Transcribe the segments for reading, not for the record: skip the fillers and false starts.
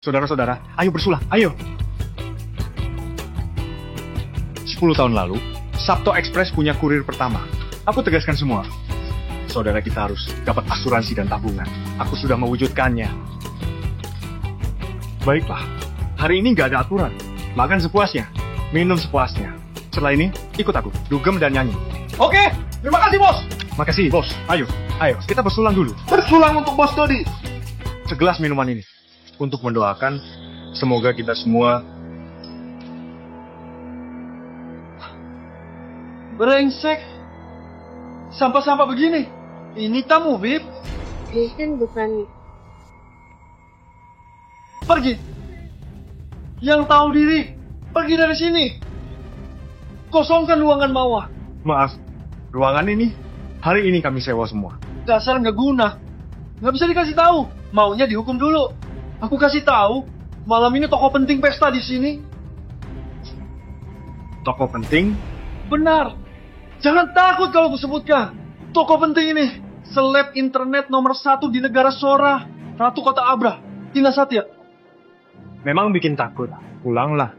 Saudara-saudara, ayo bersulah, ayo. 10 tahun lalu, Sabto Express punya kurir pertama. Aku tegaskan semua. Saudara kita harus dapat asuransi dan tabungan. Aku sudah mewujudkannya. Baiklah, hari ini nggak ada aturan. Makan sepuasnya, minum sepuasnya. Setelah ini, ikut aku, dugem dan nyanyi. Oke, terima kasih bos. Makasih, bos. Ayo, kita bersulang dulu. Bersulang untuk bos Dodi. Segelas minuman ini. Untuk mendoakan, semoga kita semua... Brengsek. Sampah-sampah begini. Ini tamu, Bib. Jason bukan... Pergi. Yang tahu diri, pergi dari sini. Kosongkan ruangan bawah. Maaf, ruangan ini, hari ini kami sewa semua. Dasar nggak guna. Nggak bisa dikasih tahu. Maunya dihukum dulu. Aku kasih tahu, malam ini toko penting pesta di sini. Toko penting? Benar. Jangan takut kalau aku sebutkan. Toko penting ini, seleb internet nomor 1 di negara Sora, Ratu Kota Abra, Tina Satya. Memang bikin takut. Pulanglah.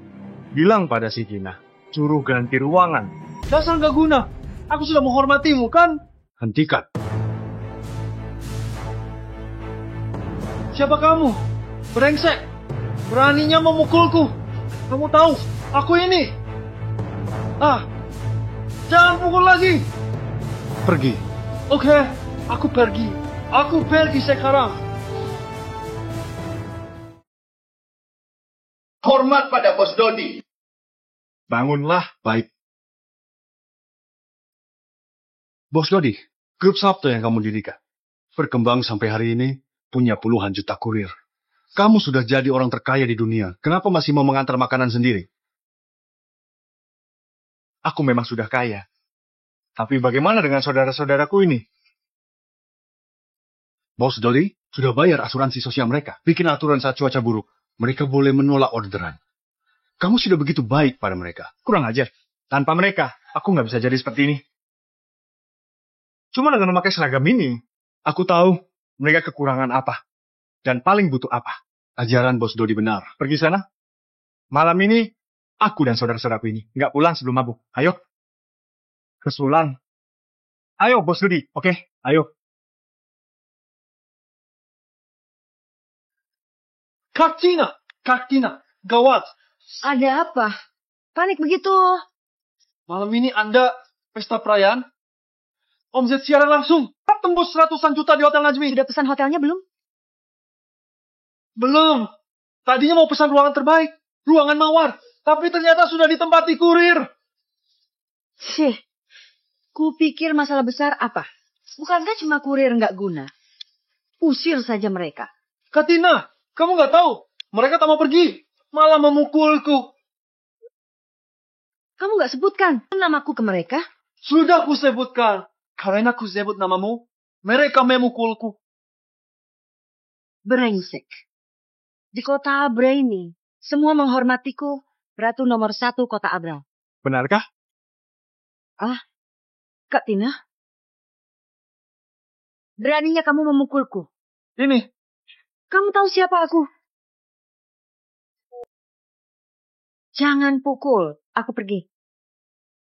Bilang pada si Gina, suruh ganti ruangan. Dasar nggak guna. Aku sudah menghormatimu, kan? Hentikan. Siapa kamu? Brengsek. Beraninya memukulku. Kamu tahu, aku ini. Jangan pukul lagi. Pergi. Oke, aku pergi. Aku pergi sekarang. Hormat pada Bos Dodi. Bangunlah, baik. Bos Dodi, grup Sabto yang kamu dirikan, berkembang sampai hari ini, punya puluhan juta kurir. Kamu sudah jadi orang terkaya di dunia. Kenapa masih mau mengantar makanan sendiri? Aku memang sudah kaya. Tapi bagaimana dengan saudara-saudaraku ini? Bos Dodi sudah bayar asuransi sosial mereka. Bikin aturan saat cuaca buruk. Mereka boleh menolak orderan. Kamu sudah begitu baik pada mereka. Kurang ajar. Tanpa mereka, aku nggak bisa jadi seperti ini. Cuma dengan memakai seragam ini, aku tahu mereka kekurangan apa. Dan paling butuh apa. Ajaran Bos Dodi benar. Pergi sana. Malam ini, aku dan saudara-saudaraku ini nggak pulang sebelum mabuk. Ayo. Kesulang. Ayo, Bos Dodi. Oke, ayo. Kak Tina, gawat. Ada apa? Panik begitu. Malam ini Anda pesta perayaan? Omzet siaran langsung. Tembus ratusan juta di Hotel Najmi. Sudah pesan hotelnya belum? Belum. Tadinya mau pesan ruangan terbaik. Ruangan mawar. Tapi ternyata sudah ditempati kurir. Kupikir masalah besar apa? Bukankah cuma kurir nggak guna? Usir saja mereka. Kak Tina, kamu nggak tahu. Mereka tak mau pergi. Malah memukulku. Kamu nggak sebutkan namaku ke mereka? Sudah aku sebutkan. Karena aku sebut namamu, mereka memukulku. Brengsek. Di kota Abra ini, semua menghormatiku Ratu nomor 1 kota Abra. Benarkah? Kak Tina? Beraninya kamu memukulku. Ini, Kamu tahu siapa aku? Jangan pukul. Aku pergi.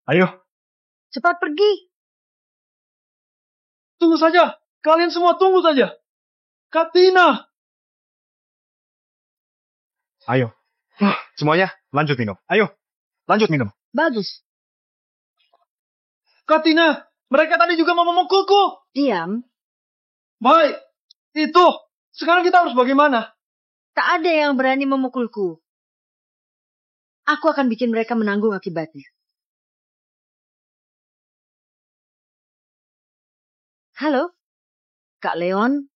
Ayo. Cepat pergi. tunggu saja. Kalian semua tunggu saja. Kak Tina. Ayo. Semuanya, lanjut minum. Ayo. Lanjut minum. Bagus. Kak Tina, mereka tadi juga mau memukulku. Diam. Baik. Itu. Sekarang kita harus bagaimana? Tak ada yang berani memukulku. Aku akan bikin mereka menanggung akibatnya. Halo? Kak Leon?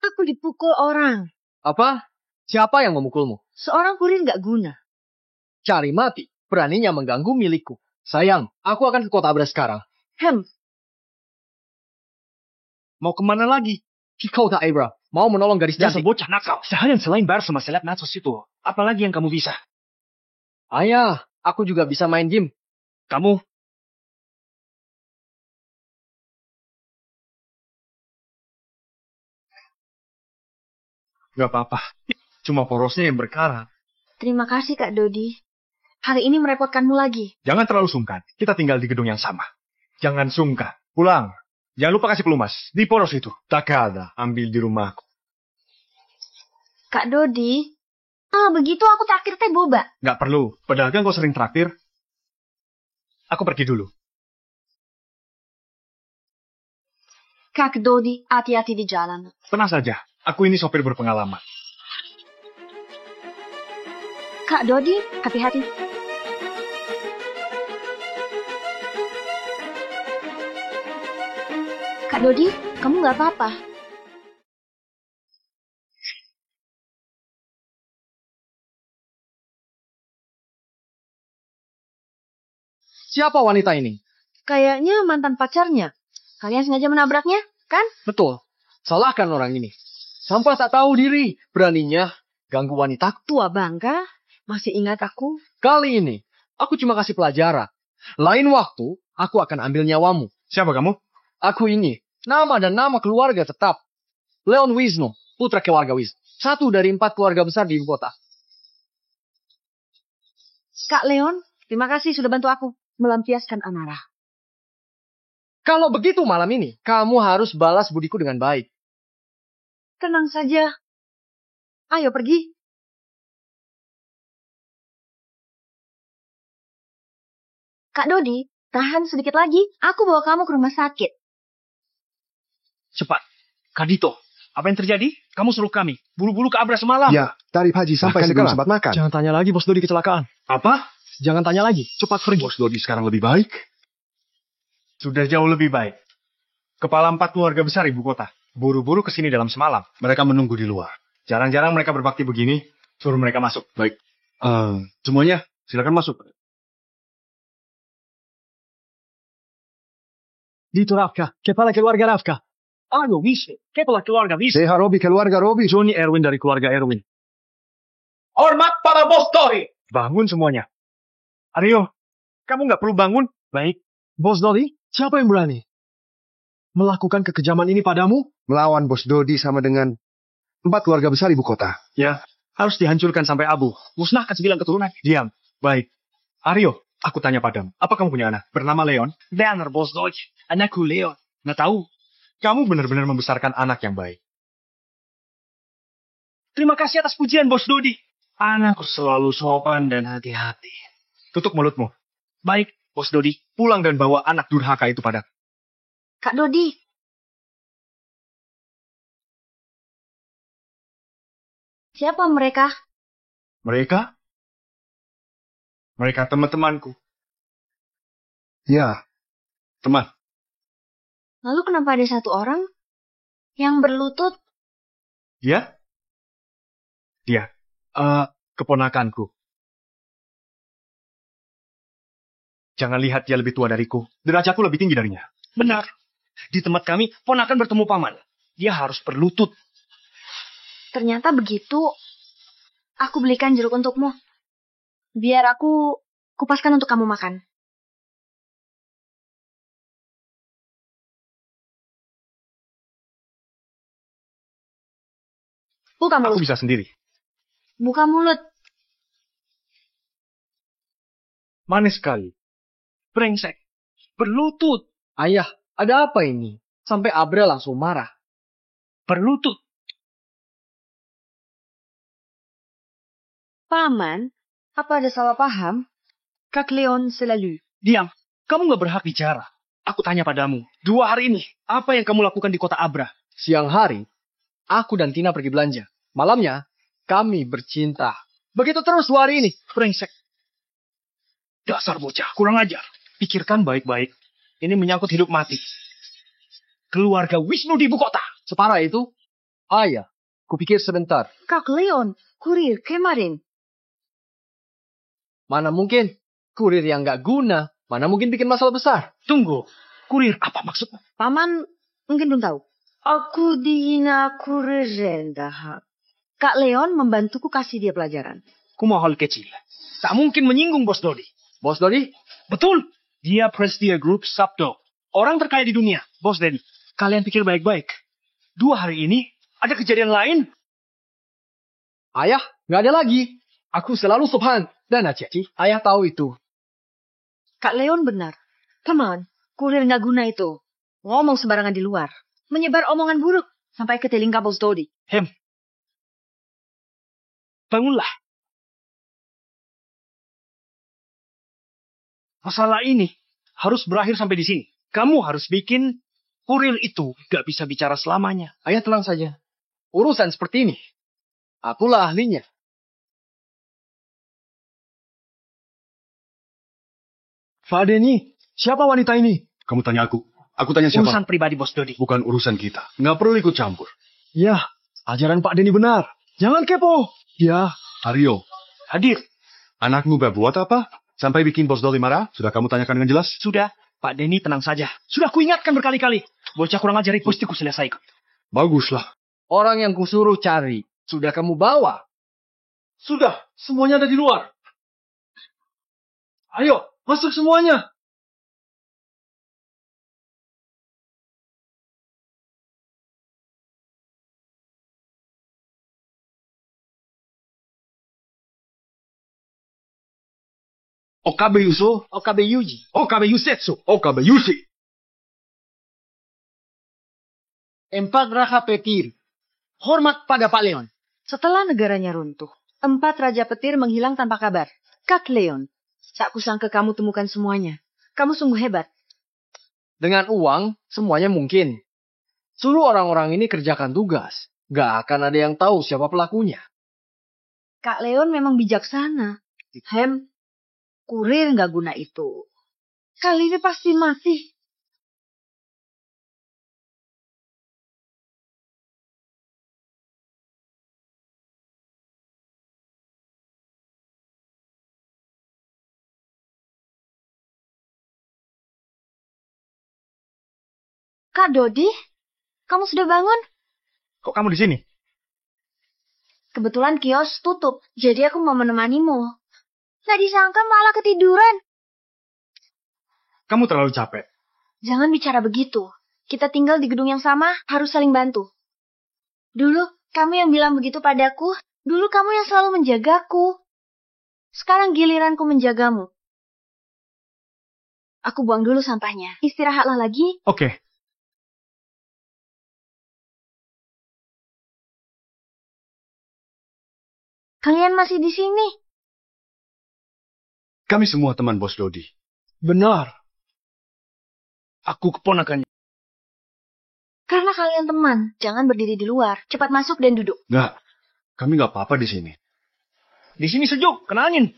Aku dipukul orang. Apa? Siapa yang memukulmu? Seorang kurir nggak guna. Cari mati. Beraninya mengganggu milikku. Sayang, aku akan ke kota Abra sekarang. Mau kemana lagi? Ke kota Abra. Mau menolong gadis Dasar cantik. bocah nakal. Seharian selain bar sama seleb natsos itu. Apalagi yang kamu bisa? Ayah, aku juga bisa main game. Kamu? Gak apa-apa. Cuma porosnya yang berkarat. Terima kasih Kak Dodi. Hari ini merepotkanmu lagi. Jangan terlalu sungkan. Kita tinggal di gedung yang sama. Jangan sungkan. Pulang. Jangan lupa kasih pelumas. Di poros itu. Tak ada. Ambil di rumahku. Kak Dodi, kalau begitu aku traktir teh boba. Nggak perlu. Pedagang kau sering traktir. Aku pergi dulu. Kak Dodi, hati-hati di jalan. Tenang saja. Aku ini sopir berpengalaman. Kak Dodi, hati-hati. Kak Dodi, kamu nggak apa-apa. Siapa wanita ini? Kayaknya mantan pacarnya. Kalian sengaja menabraknya, kan? Betul. Salahkan orang ini. Sampai tak tahu diri. Beraninya ganggu wanita. Tua bangka, masih ingat aku? Kali ini, aku cuma kasih pelajaran. Lain waktu, aku akan ambil nyawamu. Siapa kamu? Aku ini, nama dan nama keluarga tetap. Leon Wisnu, putra keluarga Wisnu. 1 dari 4 keluarga besar di ibu kota. Kak Leon, terima kasih sudah bantu aku melampiaskan amarah. Kalau begitu malam ini, kamu harus balas budiku dengan baik. Tenang saja. Ayo pergi. Kak Dodi, tahan sedikit lagi. Aku bawa kamu ke rumah sakit. Cepat. Kadito, apa yang terjadi? Kamu suruh kami. Buru-buru ke Abra semalam. Ya, tarif haji sampai Bahkan sebelum sekarang. sempat makan. Jangan tanya lagi, Bos Dodi kecelakaan. Apa? Jangan tanya lagi, cepat pergi. Bos Dodi sekarang lebih baik. Sudah jauh lebih baik. Kepala 4 keluarga besar ibu kota. Buru-buru kesini dalam semalam. Mereka menunggu di luar. Jarang-jarang mereka berbakti begini. Suruh mereka masuk. Baik. Semuanya, silakan masuk. Dito Rafka, kepala keluarga Rafka. Ayo, Wisnu. Kepala keluarga Wisnu. Seha Robi, keluarga Robi. Johnny Erwin dari keluarga Erwin. Hormat para bos Dodi. Bangun semuanya. Aryo, kamu nggak perlu bangun. Baik. Bos Dodi, siapa yang berani melakukan kekejaman ini padamu? Melawan Bos Dodi sama dengan 4 keluarga besar ibu kota. Ya, harus dihancurkan sampai abu. Musnahkan 9 keturunan. Diam. Baik. Aryo, aku tanya padamu. Apa kamu punya anak? Bernama Leon? Benar, bos Dodi. Anakku Leon. Nggak tahu. Kamu benar-benar membesarkan anak yang baik. Terima kasih atas pujian, bos Dodi. Anakku selalu sopan dan hati-hati. Tutup mulutmu. Baik, bos Dodi. Pulang dan bawa anak durhaka itu padaku. Kak Dodi. Siapa mereka? Mereka? Mereka teman-temanku. Ya, Teman. Lalu kenapa ada satu orang yang berlutut? Dia? Dia. Keponakanku. Jangan lihat dia lebih tua dariku. Derajatku lebih tinggi darinya. Benar. Di tempat kami, ponakan bertemu paman. Dia harus berlutut. Ternyata begitu. Aku belikan jeruk untukmu. Biar aku kupaskan untuk kamu makan. Buka Aku mulut. bisa sendiri. Buka mulut. Manis sekali. Brengsek. Berlutut. Ayah, ada apa ini? Sampai Abra langsung marah. Berlutut. Paman, apa ada salah paham? Kak Leon selalu. Diam. Kamu nggak berhak bicara. Aku tanya padamu. 2 hari ini, apa yang kamu lakukan di kota Abra? Siang hari, aku dan Tina pergi belanja. Malamnya, kami bercinta. Begitu terus 2 hari ini. Brengsek. Dasar bocah, kurang ajar. Pikirkan baik-baik. Ini menyangkut hidup mati. Keluarga Wisnu di ibu kota. Separah itu? Ayah, kupikir sebentar. Kak Leon, kurir kemarin. Mana mungkin kurir yang gak guna. Mana mungkin bikin masalah besar. Tunggu. Kurir, apa maksudmu? Paman mungkin belum tahu. Aku dihina kurir rendah. Kak Leon membantuku kasih dia pelajaran. Kumohon kecil. Tak mungkin menyinggung Bos Dodi. Bos Dodi, Betul. Dia Prestia Group Sabdo. Orang terkaya di dunia. Bos Dodi, kalian pikir baik-baik. 2 hari ini, ada kejadian lain. Ayah, nggak ada lagi. Aku selalu sopan. Dan Cici, ayah tahu itu. Kak Leon benar. Teman, kurir nggak guna itu. Ngomong sembarangan di luar. Menyebar omongan buruk sampai ke telinga Bos Dodi. Bangunlah. Masalah ini harus berakhir sampai di sini. Kamu harus bikin kurir itu gak bisa bicara selamanya. Ayah tenang saja. Urusan seperti ini, akulah ahlinya. Pak Denny, siapa wanita ini? Kamu tanya aku. Aku tanya siapa? Urusan pribadi Bos Dodi. Bukan urusan kita. Nggak perlu ikut campur. Ya, ajaran Pak Denny benar. Jangan kepo. Ya, Aryo, hadir. anakmu berbuat apa? Sampai bikin Bos Dodi marah? Sudah kamu tanyakan dengan jelas? Sudah, Pak Denny tenang saja. Sudah kuingatkan berkali-kali. Bocah kurang ajar itu pasti kuselesaikan. Baguslah. Orang yang kusuruh cari, sudah kamu bawa. Sudah, semuanya ada di luar. Ayo, masuk semuanya. Okabe Yuso. Okabe Yuji. Okabe Yusetsu. Okabe Yushi. 4 Raja Petir. Hormat pada Pak Leon. Setelah negaranya runtuh, 4 Raja Petir menghilang tanpa kabar. Kak Leon, tak kusangka kamu temukan semuanya. Kamu sungguh hebat. Dengan uang, semuanya mungkin. Suruh orang-orang ini kerjakan tugas. Gak akan ada yang tahu siapa pelakunya. Kak Leon memang bijaksana. Kurir nggak guna itu. Kali ini pasti masih. Kak Dodi, kamu sudah bangun? Kok kamu di sini? Kebetulan kios tutup, jadi aku mau menemanimu. Nggak disangka malah ketiduran. Kamu terlalu capek. Jangan bicara begitu. Kita tinggal di gedung yang sama, harus saling bantu. Dulu, kamu yang bilang begitu padaku. Dulu kamu yang selalu menjagaku. Sekarang giliranku menjagamu. Aku buang dulu sampahnya. Istirahatlah lagi. Oke. Kalian masih di sini. Kami semua teman Bos Dodi. Benar. Aku keponakannya. Karena kalian teman, jangan berdiri di luar. Cepat masuk dan duduk. Nggak. Kami nggak apa-apa di sini. Di sini sejuk, kena angin.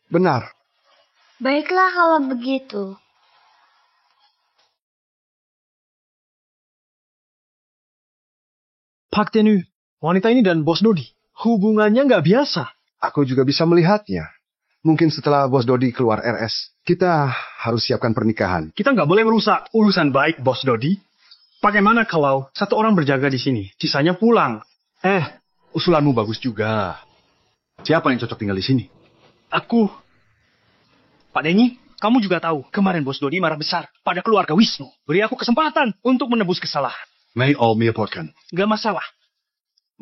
Benar. Baiklah kalau begitu. Pak Denny, wanita ini dan Bos Dodi. Hubungannya nggak biasa. Aku juga bisa melihatnya. Mungkin setelah Bos Dodi keluar RS, kita harus siapkan pernikahan. Kita nggak boleh merusak urusan baik Bos Dodi. Bagaimana kalau satu orang berjaga di sini, sisanya pulang? Usulanmu bagus juga. Siapa yang cocok tinggal di sini? Aku. Pak Denny, kamu juga tahu, kemarin Bos Dodi marah besar pada keluarga Wisnu. Beri aku kesempatan untuk menebus kesalahan. May all menyebutkan. Gak masalah.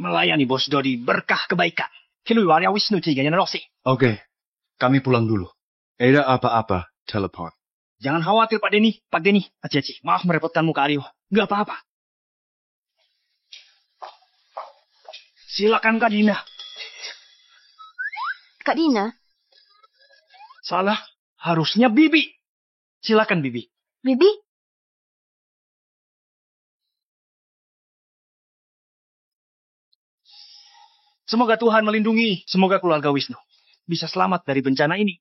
Melayani Bos Dodi berkah kebaikan. Keluarga Wisnu tiganya Rosi. Oke. Kami pulang dulu. Ada apa-apa, telepon. Jangan khawatir Pak Denny. Pak Denny, hati-hati. Maaf merepotkanmu Kak Aryo. Gak apa-apa. Silakan Kak Dina. Kak Dina, Salah. Harusnya Bibi. Silakan Bibi. Bibi, Semoga Tuhan melindungi. Semoga keluarga Wisnu bisa selamat dari bencana ini.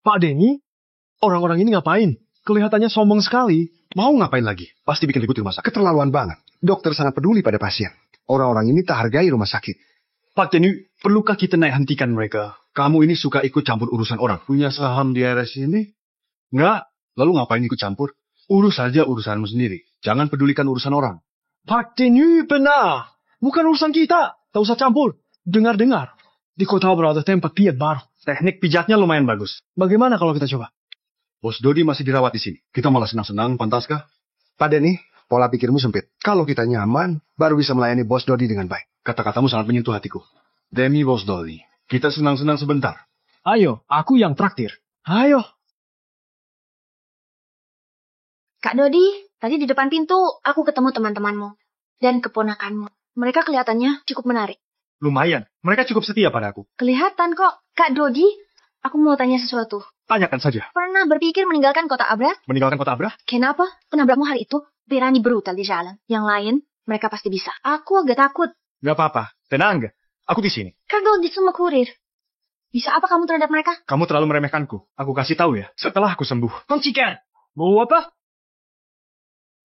Pak Denny, orang-orang ini ngapain? Kelihatannya sombong sekali. Mau ngapain lagi? Pasti bikin ribut di rumah sakit. Keterlaluan banget. Dokter sangat peduli pada pasien. Orang-orang ini tak hargai rumah sakit. Pak Tenu, perlukah kita naik hentikan mereka? Kamu ini suka ikut campur urusan orang. Punya saham di RS ini? Enggak, Lalu ngapain ikut campur? Urus saja urusanmu sendiri. Jangan pedulikan urusan orang. Pak Tenu benar. Bukan urusan kita. Tak usah campur. Dengar-dengar. Di kota Abra ada tempat pijat baru. teknik pijatnya lumayan bagus. Bagaimana kalau kita coba? Bos Dodi masih dirawat di sini. Kita malah senang-senang, pantaskah? Pak Denny, pola pikirmu sempit. Kalau kita nyaman, baru bisa melayani Bos Dodi dengan baik. Kata-katamu sangat menyentuh hatiku. Demi Bos Dodi, kita senang-senang sebentar. Ayo, aku yang traktir. Ayo. Kak Dodi, tadi di depan pintu aku ketemu teman-temanmu dan keponakanmu. Mereka kelihatannya cukup menarik. Lumayan, mereka cukup setia padaku. Kelihatan kok. Kak Dodi, aku mau tanya sesuatu. Tanyakan saja. Pernah berpikir meninggalkan kota Abra? Meninggalkan kota Abra? Kenapa? Penabrakmu hari itu berani brutal di jalan. Yang lain, mereka pasti bisa. Aku agak takut. Gak apa-apa, tenang. Aku di sini. Kak Dodi semua kurir. Bisa apa kamu terhadap mereka? Kamu terlalu meremehkanku. Aku kasih tahu ya, setelah aku sembuh. Koncikan. Mau apa?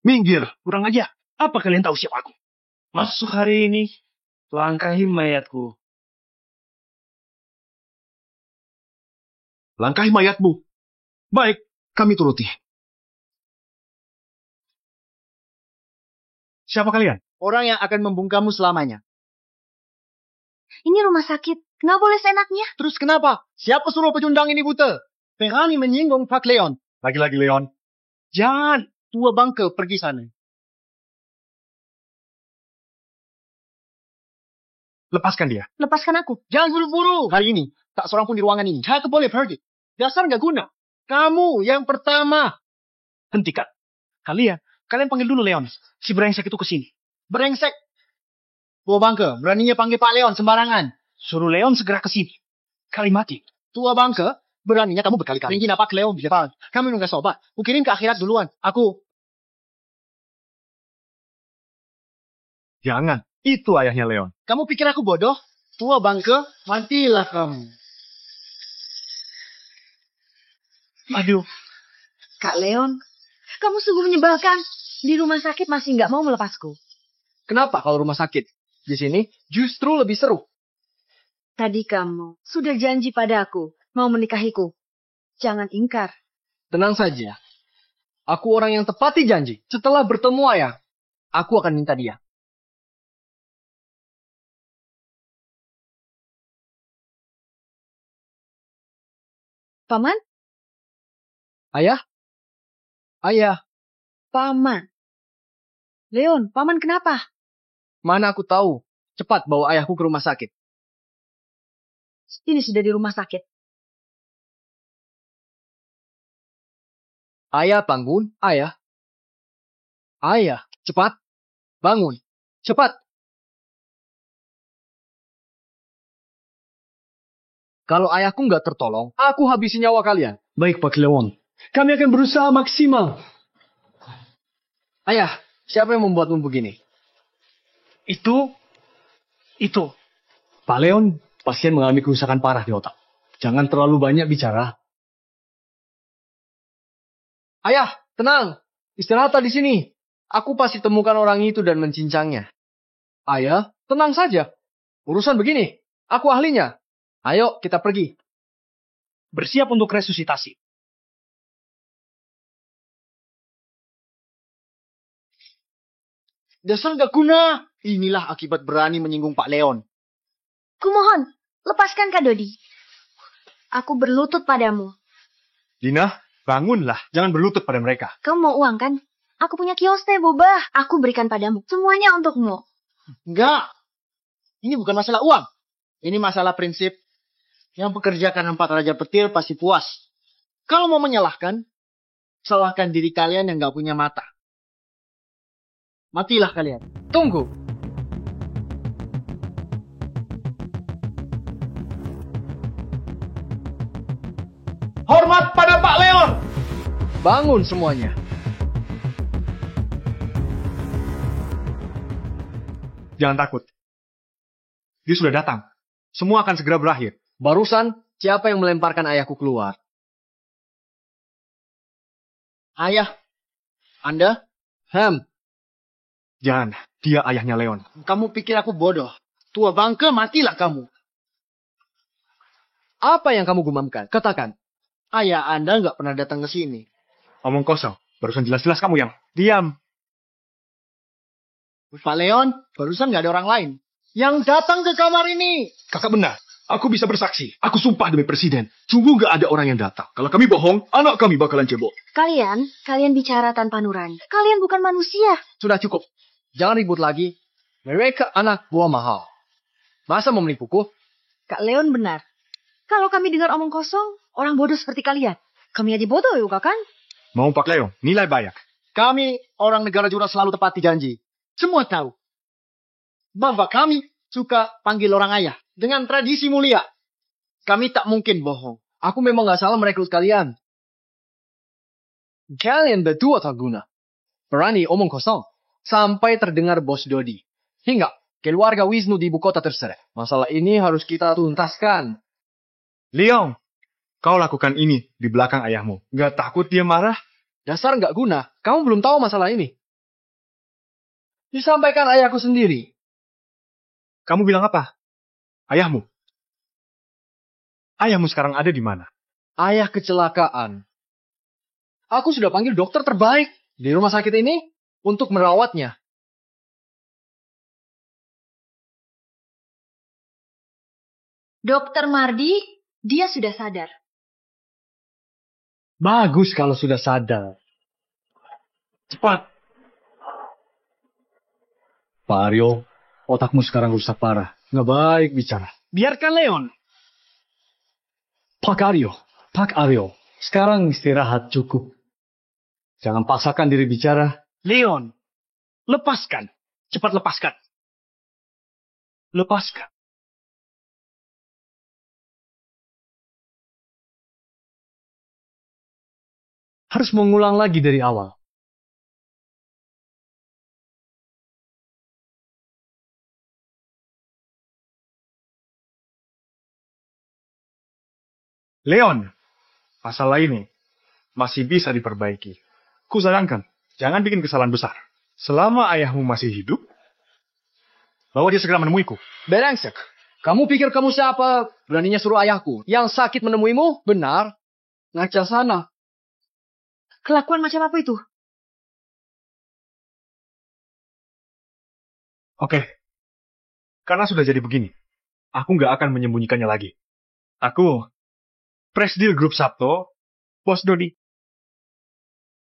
Minggir. Kurang aja. Apa kalian tahu siapa aku? Masuk hari ini. Langkahi mayatku. Langkahi mayatmu. Baik, kami turuti. Siapa kalian? Orang yang akan membungkamu selamanya. Ini rumah sakit. Nggak boleh seenaknya. Terus kenapa? Siapa suruh pecundang ini buta? Berani menyinggung Pak Leon. Lagi-lagi Leon. Jangan. Tua bangka pergi sana. Lepaskan dia. Lepaskan aku. Jangan buru-buru. Hari ini, tak seorang pun di ruangan ini. Saya boleh pergi. Dasar nggak guna. Kamu yang pertama. Hentikan. Kalian panggil dulu Leon. Si brengsek itu ke sini. Brengsek. Tua bangka, beraninya panggil Pak Leon sembarangan. Suruh Leon segera ke sini. Kali mati. Tua bangka, beraninya kamu berkali-kali. Tinggi Pak Leon bisa tahu. Kami nunggu sobat. Kukirim ke akhirat duluan. Aku. Jangan. Itu ayahnya Leon. Kamu pikir aku bodoh? Tua bangka, matilah kamu. Aduh. Kak Leon, kamu sungguh menyebalkan. Di rumah sakit masih nggak mau melepasku. Kenapa kalau rumah sakit? Di sini justru lebih seru. Tadi kamu sudah janji padaku mau menikahiku. Jangan ingkar. Tenang saja. Aku orang yang tepati janji. Setelah bertemu ayah, aku akan minta dia. Paman? Ayah? Ayah, Paman. Leon, Paman kenapa? mana aku tahu. Cepat bawa ayahku ke rumah sakit. Ini sudah di rumah sakit. Ayah, bangun. Ayah. Ayah, cepat. Bangun. Cepat. Kalau ayahku nggak tertolong, aku habisi nyawa kalian. Baik Pak Leon. Kami akan berusaha maksimal. Ayah, siapa yang membuatmu begini? Itu. Pak Leon, pasien mengalami kerusakan parah di otak. Jangan terlalu banyak bicara. Ayah, tenang. Istirahatlah di sini. Aku pasti temukan orang itu dan mencincangnya. Ayah, tenang saja. Urusan begini. Aku ahlinya. Ayo, kita pergi. Bersiap untuk resusitasi. Dasar gak guna. Inilah akibat berani menyinggung Pak Leon. Kumohon, lepaskan Kak Dodi. Aku berlutut padamu. Dina, bangunlah. Jangan berlutut pada mereka. Kamu mau uang kan? Aku punya kios teh boba. Aku berikan padamu. Semuanya untukmu. Enggak. Ini bukan masalah uang. Ini masalah prinsip. Yang pekerjakan 4 raja petir pasti puas. Kalau mau menyalahkan, salahkan diri kalian yang gak punya mata. Matilah kalian. Tunggu. Hormat pada Pak Leon. Bangun semuanya. Jangan takut. Dia sudah datang. Semua akan segera berakhir. Barusan, siapa yang melemparkan ayahku keluar? Ayah. Anda? Jangan. Dia ayahnya Leon. Kamu pikir aku bodoh? Tua bangke, matilah kamu. Apa yang kamu gumamkan? Katakan. Ayah Anda nggak pernah datang ke sini. Omong kosong. Barusan jelas-jelas kamu yang diam. Pak Leon, barusan nggak ada orang lain yang datang ke kamar ini. Kakak benar. Aku bisa bersaksi. Aku sumpah demi presiden. Sungguh gak ada orang yang datang. Kalau kami bohong, anak kami bakalan cebok. Kalian bicara tanpa nurani. Kalian bukan manusia. Sudah cukup. Jangan ribut lagi. Mereka anak buah mahal. Masa mau menipuku? Kak Leon benar. Kalau kami dengar omong kosong, orang bodoh seperti kalian. Kami aja bodoh juga kan? Mau Pak Leo, nilai banyak. Kami orang negara jurang selalu tepati janji. Semua tahu. Bapak kami suka panggil orang ayah. Dengan tradisi mulia. Kami tak mungkin bohong. Aku memang gak salah merekrut kalian. Kalian berdua tak guna. Berani omong kosong. Sampai terdengar Bos Dodi. Hingga keluarga Wisnu di ibu kota terseret. Masalah ini harus kita tuntaskan. Leong, kau lakukan ini di belakang ayahmu. Gak takut dia marah? Dasar gak guna. Kamu belum tahu masalah ini. Disampaikan ayahku sendiri. Kamu bilang apa? Ayahmu? Ayahmu sekarang ada di mana? Ayah kecelakaan. Aku sudah panggil dokter terbaik di rumah sakit ini untuk merawatnya. Dokter Mardi, dia sudah sadar. Bagus kalau sudah sadar. Cepat. Pak Aryo, otakmu sekarang rusak parah. Nggak baik bicara. Biarkan Leon. Pak Aryo, sekarang istirahat cukup. Jangan paksakan diri bicara. Leon, lepaskan. Cepat lepaskan. Lepaskan. Harus mengulang lagi dari awal. Leon, masalah ini masih bisa diperbaiki. Kusarankan, jangan bikin kesalahan besar. Selama ayahmu masih hidup, bawa dia segera menemuiku. Berengsek. Kamu pikir kamu siapa? Beraninya suruh ayahku. Yang sakit menemuimu? Benar. Ngaca sana. Kelakuan macam apa itu? Oke, karena sudah jadi begini, aku nggak akan menyembunyikannya lagi. Aku Presdil Grup Sabto, Bos Dodi.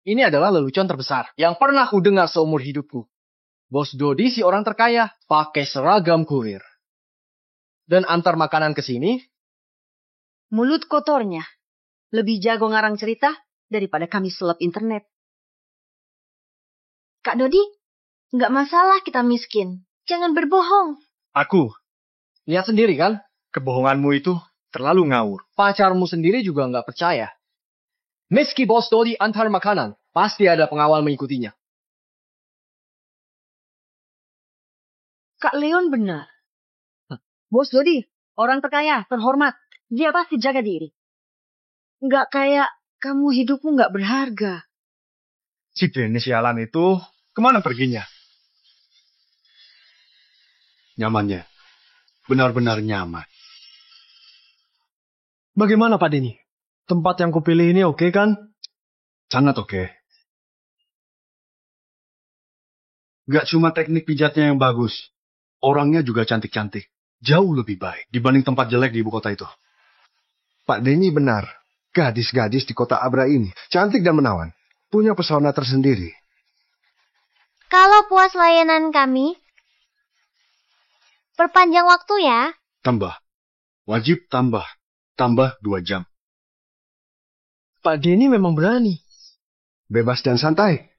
Ini adalah lelucon terbesar yang pernah aku dengar seumur hidupku. Bos Dodi si orang terkaya, pakai seragam kurir. Dan antar makanan ke sini. Mulut kotornya. Lebih jago ngarang cerita daripada kami seleb internet. Kak Dodi, nggak masalah kita miskin. Jangan berbohong. Aku, Lihat sendiri kan? kebohonganmu itu terlalu ngawur. Pacarmu sendiri juga nggak percaya. Meski Bos Dodi antar makanan, pasti ada pengawal mengikutinya. Kak Leon benar. Bos Dodi, orang terkaya, terhormat. Dia pasti jaga diri. Nggak kayak kamu hidupmu nggak berharga. Si Dennis sialan itu kemana perginya? Nyamannya. Benar-benar nyaman. Bagaimana Pak Denny? Tempat yang kupilih ini oke kan? Sangat oke. Gak cuma teknik pijatnya yang bagus. Orangnya juga cantik-cantik. Jauh lebih baik dibanding tempat jelek di ibu kota itu. Pak Denny benar. Gadis-gadis di kota Abra ini cantik dan menawan. Punya pesona tersendiri. Kalau puas layanan kami, perpanjang waktu ya. Tambah. Wajib tambah. Tambah 2 jam. Pak Denny memang berani. Bebas dan santai.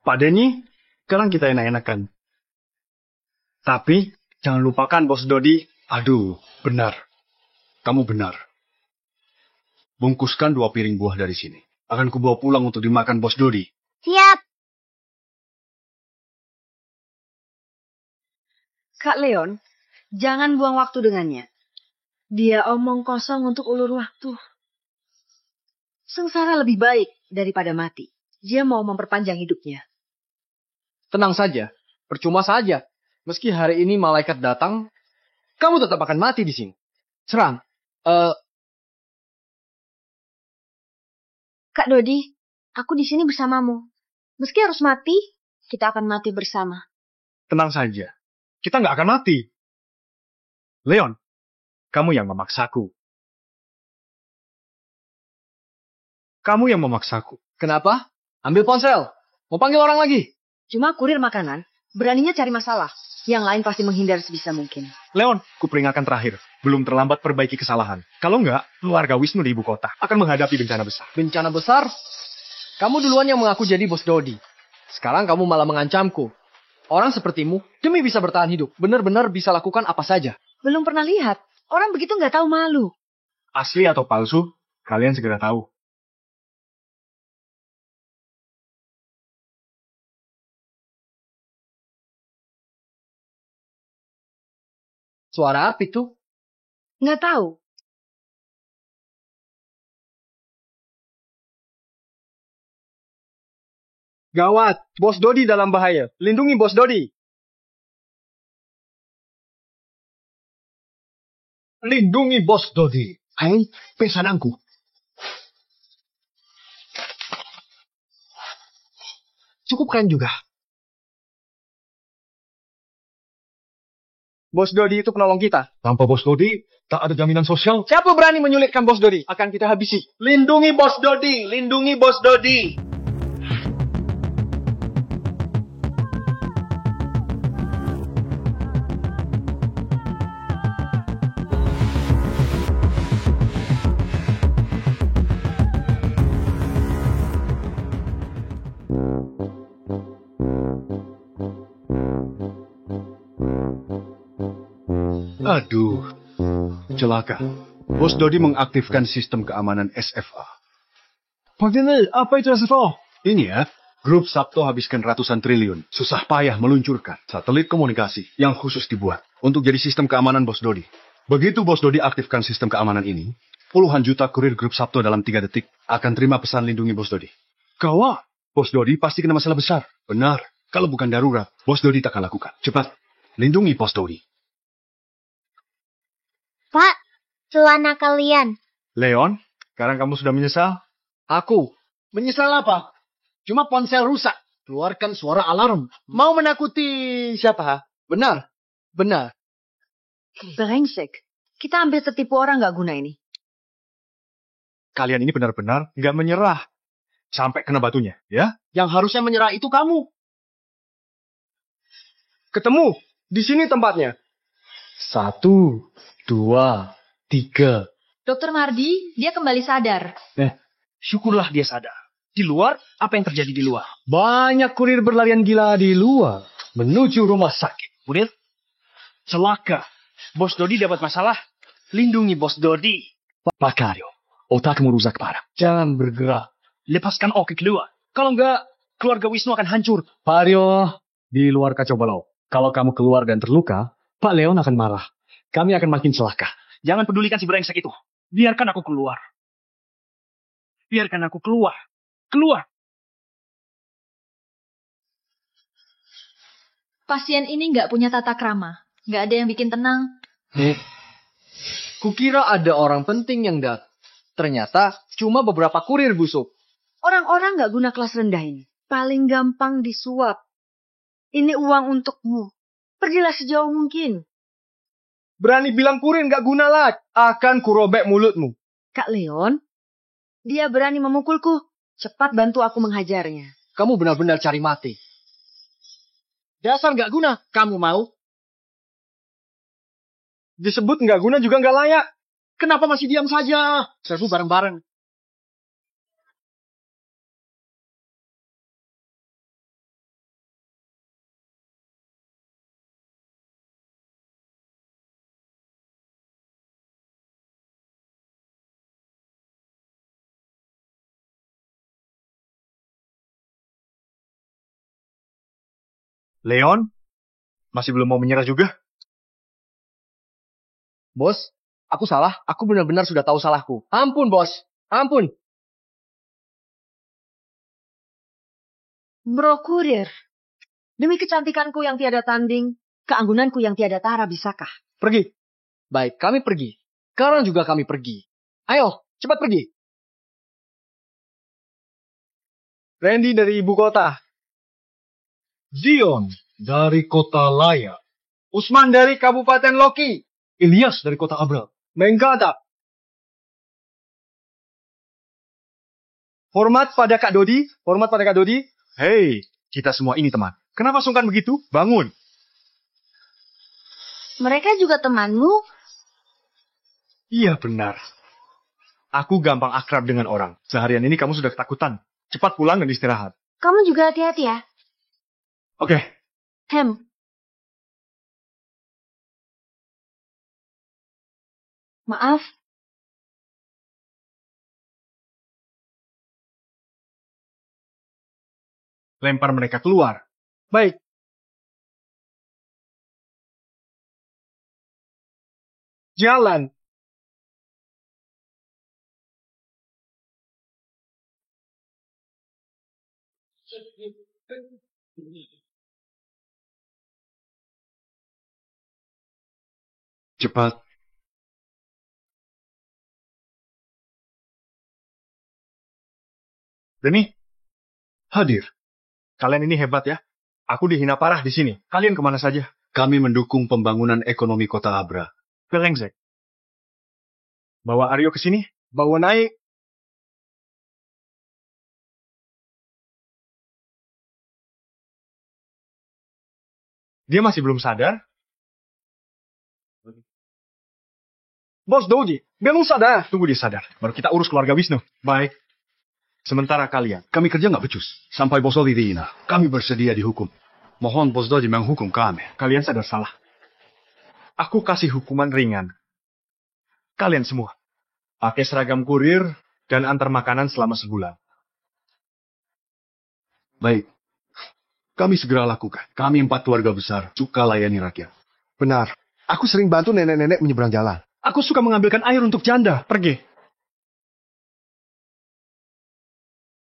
Pak Denny, sekarang kita enak-enakan. Tapi, jangan lupakan Bos Dodi. Aduh, benar. Kamu benar. Bungkuskan 2 piring buah dari sini. Akan kubawa pulang untuk dimakan Bos Dodi. Siap. Kak Leon, jangan buang waktu dengannya. Dia omong kosong untuk ulur waktu. Sengsara lebih baik daripada mati. Dia mau memperpanjang hidupnya. Tenang saja. Percuma saja. Meski hari ini malaikat datang, kamu tetap akan mati di sini. Serang. Kak Dodi, aku di sini bersamamu. Meski harus mati, kita akan mati bersama. Tenang saja. Kita nggak akan mati. Leon, kamu yang memaksaku. Kamu yang memaksaku. Kenapa? Ambil ponsel. Mau panggil orang lagi. Cuma kurir makanan, beraninya cari masalah. Yang lain pasti menghindar sebisa mungkin. Leon, kuperingatkan terakhir. Belum terlambat perbaiki kesalahan. Kalau enggak, keluarga Wisnu di ibu kota akan menghadapi bencana besar. Bencana besar? Kamu duluan yang mengaku jadi bos Dodi. Sekarang kamu malah mengancamku. Orang sepertimu, demi bisa bertahan hidup, benar-benar bisa lakukan apa saja. Belum pernah lihat. Orang begitu nggak tahu malu. Asli atau palsu, kalian segera tahu. Suara apa itu? Nggak tahu. Gawat, Bos Dodi dalam bahaya. Lindungi Bos Dodi. Lindungi Bos Dodi. Hai, pesananku. Cukup keren juga. Bos Dodi itu penolong kita. Tanpa Bos Dodi, tak ada jaminan sosial. Siapa berani menyulitkan Bos Dodi? Akan kita habisi. Lindungi Bos Dodi, lindungi Bos Dodi. Aduh, celaka. Bos Dodi mengaktifkan sistem keamanan SFA. Bagaimana? Apa itu SFO? Ini ya, grup Sabto habiskan ratusan triliun. Susah payah meluncurkan satelit komunikasi yang khusus dibuat untuk jadi sistem keamanan Bos Dodi. Begitu Bos Dodi aktifkan sistem keamanan ini, puluhan juta kurir grup Sabto dalam 3 detik akan terima pesan lindungi Bos Dodi. Gawat. Bos Dodi pasti kena masalah besar. Benar, kalau bukan darurat, Bos Dodi tak akan lakukan. Cepat, lindungi Bos Dodi. Pak, celana kalian. Leon, sekarang kamu sudah menyesal? Aku. Menyesal apa? Cuma ponsel rusak. Keluarkan suara alarm. Mau menakuti siapa? Ha? Benar. Benar. Brengsek. Kita ambil tertipu orang nggak guna ini. Kalian ini benar-benar nggak menyerah. Sampai kena batunya, ya? Yang harusnya menyerah itu kamu. Ketemu. Di sini tempatnya. 1, 2, 3. Dokter Mardi, dia kembali sadar. Syukurlah dia sadar. Di luar, apa yang terjadi di luar? Banyak kurir berlarian gila di luar. Menuju rumah sakit. Kurir, celaka. Bos Dodi dapat masalah. Lindungi Bos Dodi. Pak Karyo, otakmu rusak parah. Jangan bergerak. Lepaskan Oki keluar. Kalau enggak, keluarga Wisnu akan hancur. Pak Aryo, di luar kacau balau. Kalau kamu keluar dan terluka, Pak Leon akan marah. Kami akan makin celaka. Jangan pedulikan si brengsek itu. Biarkan aku keluar. Biarkan aku keluar. Keluar. Pasien ini nggak punya tata krama. Nggak ada yang bikin tenang. Kukira ada orang penting yang datang. Ternyata cuma beberapa kurir busuk. Orang-orang nggak guna kelas rendah ini. Paling gampang disuap. Ini uang untukmu. Pergilah sejauh mungkin. Berani bilang kurir nggak guna lah. Akan kurobek mulutmu. Kak Leon, dia berani memukulku. Cepat bantu aku menghajarnya. Kamu benar-benar cari mati. Dasar nggak guna. Kamu mau? Disebut nggak guna juga nggak layak. Kenapa masih diam saja? Serbu bareng-bareng. Leon, masih belum mau menyerah juga? Bos, aku salah. Aku benar-benar sudah tahu salahku. Ampun, bos. Ampun. Bro kurir. Demi kecantikanku yang tiada tanding, keanggunanku yang tiada tara, bisakah? Pergi. Baik, kami pergi. Sekarang juga kami pergi. Ayo, cepat pergi. Randy dari ibu kota. Zion dari kota Laya. Usman dari Kabupaten Loki. Ilyas dari kota Abra. Mengkata. Hormat pada Kak Dodi. Hormat pada Kak Dodi. Hei, kita semua ini teman. Kenapa sungkan begitu? Bangun. Mereka juga temanmu? Iya benar. Aku gampang akrab dengan orang. Seharian ini kamu sudah ketakutan. Cepat pulang dan istirahat. Kamu juga hati-hati ya. Oke. Hem. Maaf. Lempar mereka keluar. Baik. Jalan. Cepat. Denny, Hadir. kalian ini hebat ya. Aku dihina parah di sini. Kalian kemana saja? Kami mendukung pembangunan ekonomi kota Abra. Ke Lengsek. Bawa Aryo ke sini. Bawa naik. Dia masih belum sadar. Bos Dodi, belum sadar. Tunggu dia sadar. Baru kita urus keluarga Wisnu. Baik. Sementara kalian. Kami kerja nggak becus. Sampai Bos Dodi dihina. Kami bersedia dihukum. Mohon Bos Dodi menghukum kami. Kalian sadar salah. Aku kasih hukuman ringan. Kalian semua. Pakai seragam kurir dan antar makanan selama sebulan. Baik. Kami segera lakukan. Kami 4 keluarga besar. Suka layani rakyat. Benar. Aku sering bantu nenek-nenek menyeberang jalan. Aku suka mengambilkan air untuk janda. Pergi.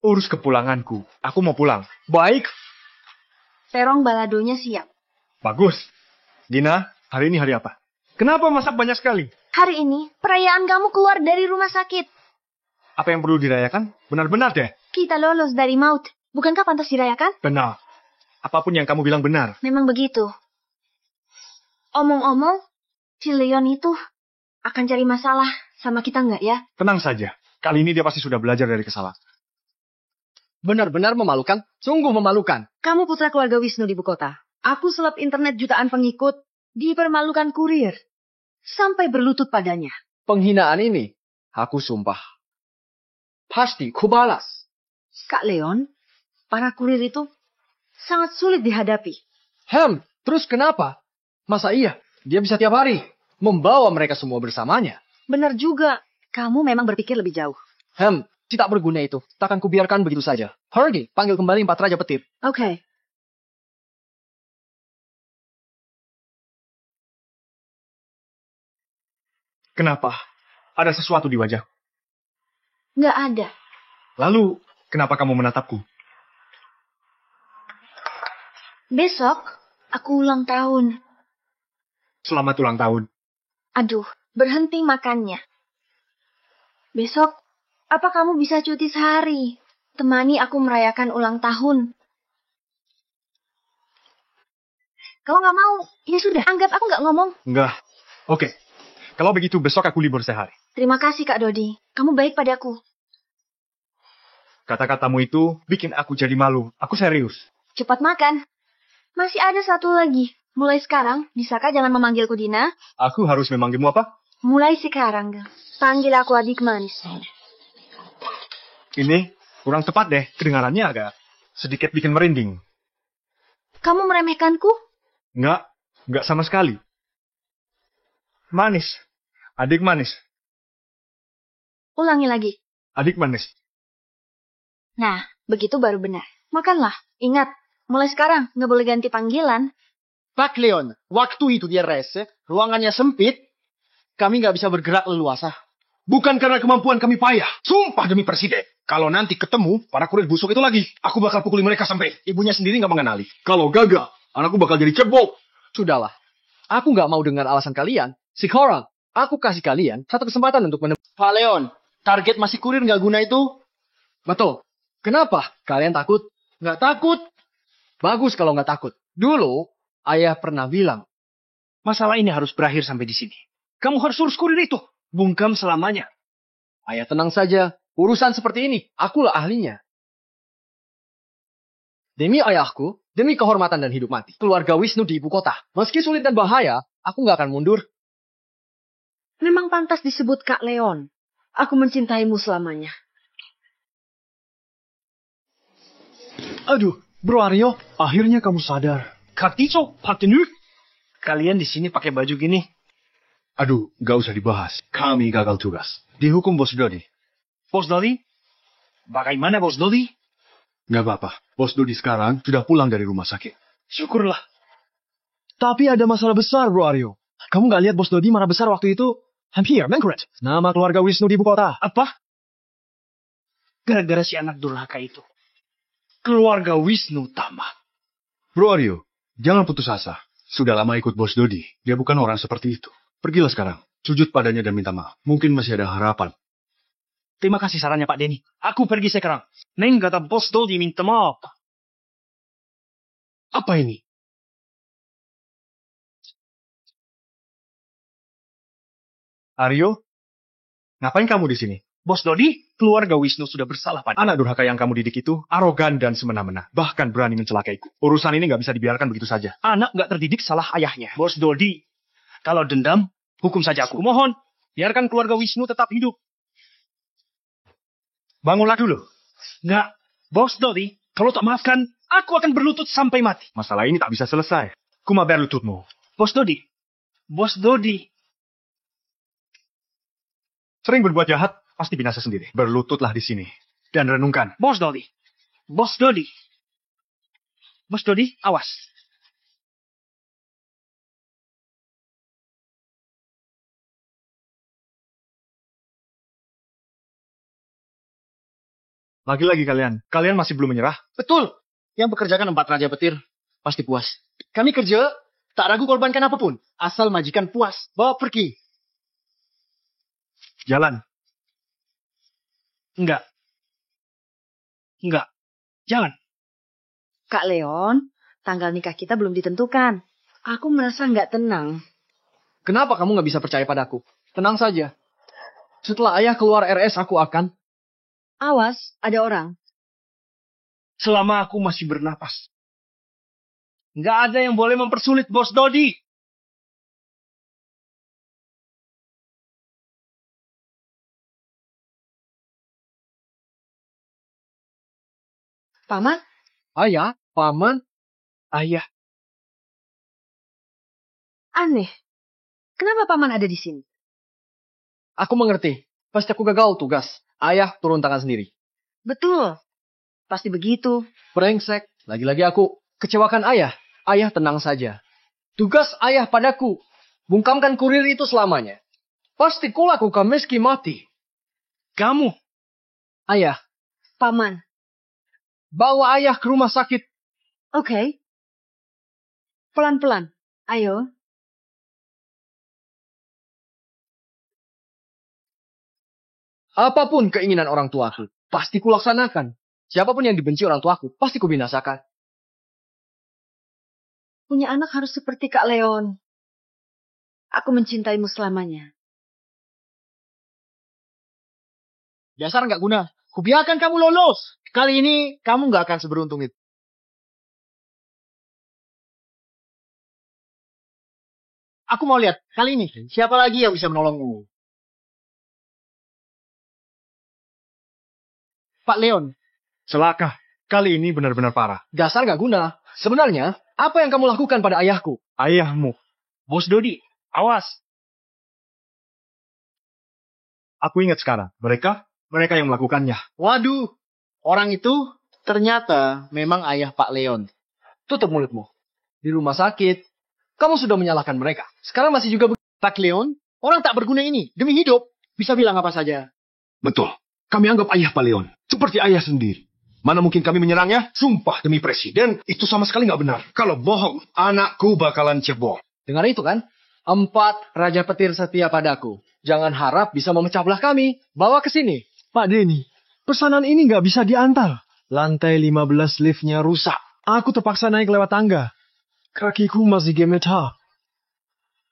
Urus kepulanganku. Aku mau pulang. Baik. Terong baladonya siap. Bagus. Dina, hari ini hari apa? Kenapa masak banyak sekali? Hari ini, perayaan kamu keluar dari rumah sakit. Apa yang perlu dirayakan? Benar-benar deh. Kita lolos dari maut. Bukankah pantas dirayakan? Benar. Apapun yang kamu bilang benar. Memang begitu. Omong-omong, si Leon itu akan cari masalah sama kita nggak ya? Tenang saja. Kali ini dia pasti sudah belajar dari kesalahan. Benar-benar memalukan. Sungguh memalukan. Kamu putra keluarga Wisnu di ibu kota. Aku seleb internet jutaan pengikut, dipermalukan kurir. Sampai berlutut padanya. Penghinaan ini, aku sumpah. Pasti kubalas. Kak Leon, para kurir itu sangat sulit dihadapi. Terus kenapa? Masa iya, dia bisa tiap hari membawa mereka semua bersamanya? Benar juga, kamu memang berpikir lebih jauh. Tidak berguna itu. Takkan kubiarkan begitu saja. Pergi, panggil kembali 4 raja petir. Oke. Kenapa? Ada sesuatu di wajah. Nggak ada. Lalu, kenapa kamu menatapku? Besok, aku ulang tahun. Selamat ulang tahun. Aduh, berhenti makannya. Besok, apa kamu bisa cuti sehari? Temani aku merayakan ulang tahun. Kalau nggak mau, ya sudah, anggap aku nggak ngomong. Enggak. Oke. Kalau begitu, besok aku libur sehari. Terima kasih, Kak Dodi. Kamu baik padaku. Kata-katamu itu bikin aku jadi malu. Aku serius. Cepat makan. Masih ada satu lagi. Mulai sekarang, bisakah jangan memanggilku Dina? Aku harus memanggilmu apa? Mulai sekarang, panggil aku adik manis. Ini kurang tepat deh. Kedengarannya agak sedikit bikin merinding. Kamu meremehkanku? Enggak sama sekali. Manis. Adik manis. Ulangi lagi. Adik manis. Nah, begitu baru benar. Makanlah. Ingat, mulai sekarang nggak boleh ganti panggilan. Pak Leon, waktu itu di RS, ruangannya sempit. Kami nggak bisa bergerak leluasa. Bukan karena kemampuan kami payah. Sumpah demi presiden. Kalau nanti ketemu para kurir busuk itu lagi, aku bakal pukuli mereka sampai ibunya sendiri nggak mengenali. Kalau gagal, anakku bakal jadi cebok. Sudahlah. Aku nggak mau dengar alasan kalian. Sekarang, aku kasih kalian satu kesempatan untuk Pak Leon, target masih kurir nggak guna itu? Betul. Kenapa? Kalian takut? Nggak takut. Bagus kalau nggak takut. Dulu, ayah pernah bilang, masalah ini harus berakhir sampai di sini. Kamu harus urus kurir itu. Bungkam selamanya. Ayah tenang saja. Urusan seperti ini, akulah ahlinya. Demi ayahku, demi kehormatan dan hidup mati. Keluarga Wisnu di ibu kota. Meski sulit dan bahaya, aku nggak akan mundur. Memang pantas disebut Kak Leon. Aku mencintaimu selamanya. Aduh, Bro Aryo, akhirnya kamu sadar. Kak Tico, Pak Tenu, kalian di sini pakai baju gini. Aduh, gak usah dibahas. Kami gagal tugas. Dihukum Bos Dodi. Bos Dodi? Bagaimana Bos Dodi? Gak apa-apa. Bos Dodi sekarang sudah pulang dari rumah sakit. Syukurlah. Tapi ada masalah besar, Bro Aryo. Kamu gak lihat Bos Dodi marah besar waktu itu? Hampir, Mankret. Nama keluarga Wisnu di ibu kota. Apa? Gara-gara si anak durhaka itu. Keluarga Wisnu tamat. Bro Aryo, jangan putus asa. Sudah lama ikut Bos Dodi. Dia bukan orang seperti itu. Pergilah sekarang. Sujud padanya dan minta maaf. Mungkin masih ada harapan. Terima kasih sarannya Pak Denny. Aku pergi sekarang. Neng kata Bos Dodi minta maaf. Apa ini? Aryo, ngapain kamu di sini? Bos Dodi, keluarga Wisnu sudah bersalah pada. Anak durhaka yang kamu didik itu arogan dan semena-mena. Bahkan berani mencelakaiku. Urusan ini nggak bisa dibiarkan begitu saja. Anak nggak terdidik salah ayahnya. Bos Dodi, kalau dendam, hukum saja aku. Mohon, biarkan keluarga Wisnu tetap hidup. Bangunlah dulu. Nggak, Bos Dodi, kalau tak maafkan, aku akan berlutut sampai mati. Masalah ini tak bisa selesai. Kuma berlututmu. Bos Dodi, Bos Dodi. Sering berbuat jahat, pasti binasa sendiri. Berlututlah di sini. Dan renungkan. Bos Dodi, Bos Dodi. Bos Dodi, awas. Lagi-lagi kalian masih belum menyerah? Betul. Yang bekerjakan 4 raja petir pasti puas. Kami kerja, tak ragu korbankan apapun. Asal majikan puas, bawa pergi. Jalan. Enggak. Jangan. Kak Leon, tanggal nikah kita belum ditentukan. Aku merasa nggak tenang. Kenapa kamu nggak bisa percaya padaku? Tenang saja. Setelah ayah keluar RS, aku akan... Awas, ada orang. Selama aku masih bernapas. Nggak ada yang boleh mempersulit Bos Dodi. Paman? Ayah, paman, ayah. Aneh. Kenapa paman ada di sini? Aku mengerti. Pasti aku gagal tugas. Ayah turun tangan sendiri. Betul. Pasti begitu. Brengsek. Lagi-lagi aku kecewakan ayah. Ayah tenang saja. Tugas ayah padaku. Bungkamkan kurir itu selamanya. Pasti kulakukan meski mati. Kamu. Ayah. Paman. Bawa ayah ke rumah sakit. Oke. Pelan-pelan. Ayo. Apapun keinginan orang tuaku, pasti kulaksanakan. Siapapun yang dibenci orang tuaku, pasti kubinasakan. Punya anak harus seperti Kak Leon. Aku mencintaimu selamanya. Dasar nggak guna. Kubiarkan kamu lolos. Kali ini kamu nggak akan seberuntung itu. Aku mau lihat kali ini siapa lagi yang bisa menolongmu. Pak Leon. Celaka. Kali ini benar-benar parah. Dasar nggak guna. Sebenarnya, apa yang kamu lakukan pada ayahku? Ayahmu. Bos Dodi, awas. Aku ingat sekarang. Mereka yang melakukannya. Waduh. Orang itu ternyata memang ayah Pak Leon. Tutup mulutmu. Di rumah sakit, kamu sudah menyalahkan mereka. Sekarang masih juga Pak Leon, orang tak berguna ini. Demi hidup, bisa bilang apa saja. Betul. Kami anggap ayah Pak Leon seperti ayah sendiri. Mana mungkin kami menyerangnya? Sumpah demi presiden, itu sama sekali nggak benar. Kalau bohong, anakku bakalan cebol. Dengar itu kan? 4 raja petir setia padaku. Jangan harap bisa memecah belah kami. Bawa ke sini. Pak Denny, pesanan ini nggak bisa diantar. Lantai 15 liftnya rusak. Aku terpaksa naik lewat tangga. Kakiku masih gemetar.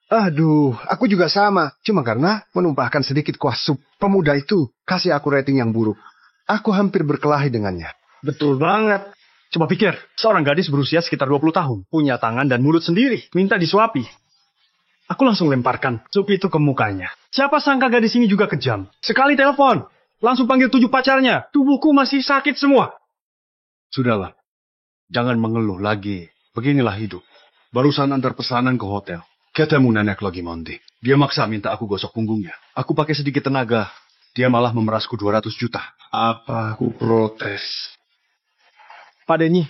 Aduh, aku juga sama. Cuma karena menumpahkan sedikit kuah sup. Pemuda itu kasih aku rating yang buruk. Aku hampir berkelahi dengannya. Betul banget. Coba pikir, seorang gadis berusia sekitar 20 tahun, punya tangan dan mulut sendiri, minta disuapi. Aku langsung lemparkan sup itu ke mukanya. Siapa sangka gadis ini juga kejam. Sekali telepon, langsung panggil 7 pacarnya. Tubuhku masih sakit semua. Sudahlah, jangan mengeluh lagi. Beginilah hidup. Barusan antar pesanan ke hotel. Ketemu nenek lagi Monty. Dia maksa minta aku gosok punggungnya. Aku pakai sedikit tenaga. Dia malah memerasku 200 juta. Apa aku protes? Pak Denny,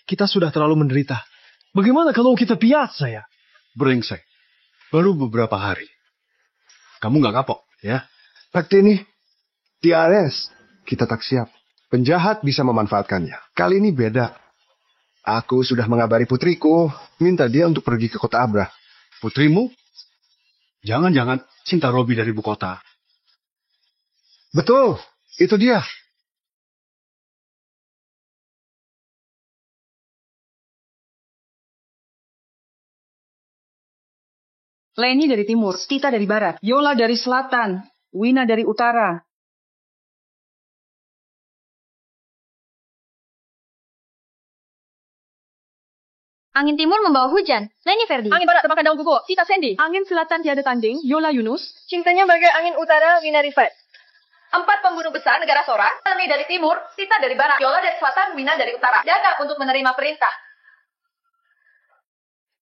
kita sudah terlalu menderita. Bagaimana kalau kita biasa ya? Brengsek. Baru beberapa hari. Kamu nggak kapok, ya? Pak Denny, TRS, kita tak siap. Penjahat bisa memanfaatkannya. Kali ini beda. Aku sudah mengabari putriku, minta dia untuk pergi ke kota Abra. Putrimu? Jangan-jangan cinta Robi dari ibu kota. Betul, itu dia. Leni dari timur, Tita dari barat, Yola dari selatan, Wina dari utara. Angin timur membawa hujan. Leni Ferdi. Angin barat terbangkan daun gugur. Tita Sandy. Angin selatan tiada tanding, Yola Yunus. Cintanya bagai angin utara, Wina Rifat. 4 pembunuh besar negara Sora. Leni dari timur, Tita dari barat, Yola dari selatan, Wina dari utara. Gagap untuk menerima perintah.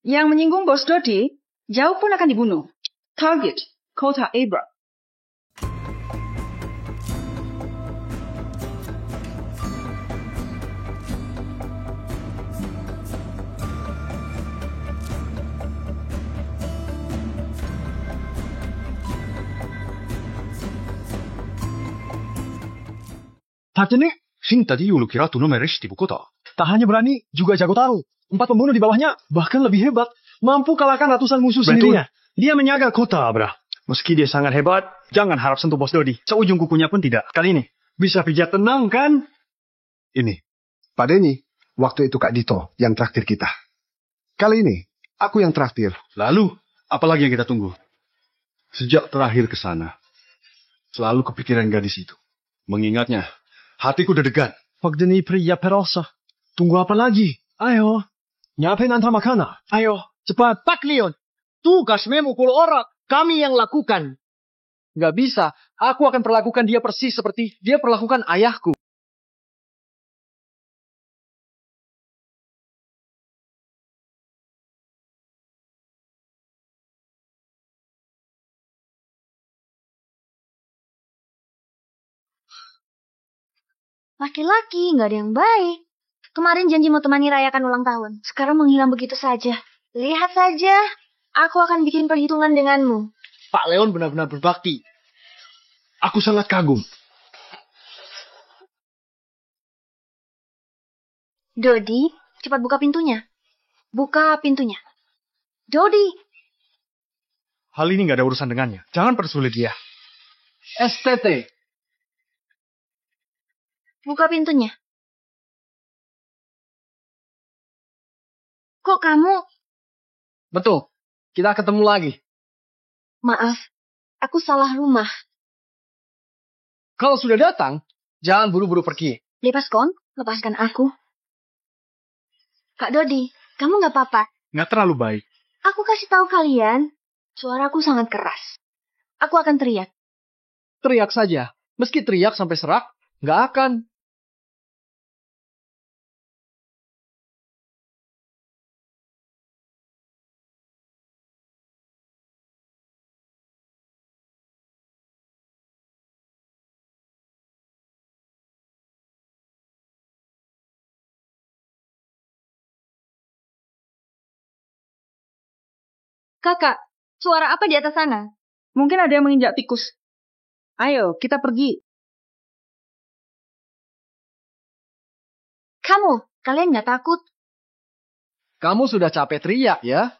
Yang menyinggung Bos Dodi, jauh pun akan dibunuh. Target, kota Abra. Pak Denny, Shin tadi ulu kira tu nomor di ibu kota. tak hanya berani, juga jago taruh. 4 pembunuh di bawahnya, bahkan lebih hebat. Mampu kalahkan ratusan musuh Betul. sendirinya. Dia menjaga kota, Abra. Meski dia sangat hebat, jangan harap sentuh Bos Dodi. Seujung kukunya pun tidak. Kali ini, bisa pijat tenang kan? Ini, Pak Denny, waktu itu Kak Dito yang traktir kita. Kali ini, aku yang traktir. Lalu, apalagi yang kita tunggu? Sejak terakhir ke sana, selalu kepikiran gadis itu. Mengingatnya, hatiku deg-degan. Pak Denny pria perosa. Tunggu apa lagi? Ayo, nyiapin antar makanan. Ayo, cepat. Pak Leon, tugas memukul orang. Kami yang lakukan. Gak bisa, aku akan perlakukan dia persis seperti dia perlakukan ayahku. Laki-laki, nggak ada yang baik. Kemarin janji mau temani rayakan ulang tahun. Sekarang menghilang begitu saja. Lihat saja, aku akan bikin perhitungan denganmu. Pak Leon benar-benar berbakti. Aku sangat kagum. Dodi, cepat buka pintunya. Buka pintunya. Dodi. Hal ini nggak ada urusan dengannya. Jangan persulit dia. STT. Buka pintunya. Kok kamu... Betul, kita ketemu lagi. Maaf, aku salah rumah. Kalau sudah datang, jangan buru-buru pergi. Lepaskan, lepaskan aku. Kak Dodi, kamu nggak apa-apa. Nggak terlalu baik. Aku kasih tahu kalian, suaraku sangat keras. Aku akan teriak. Teriak saja. Meski teriak sampai serak, nggak akan. Kakak, suara apa di atas sana? Mungkin ada yang menginjak tikus. Ayo, kita pergi. kalian nggak takut? Kamu sudah capek teriak ya?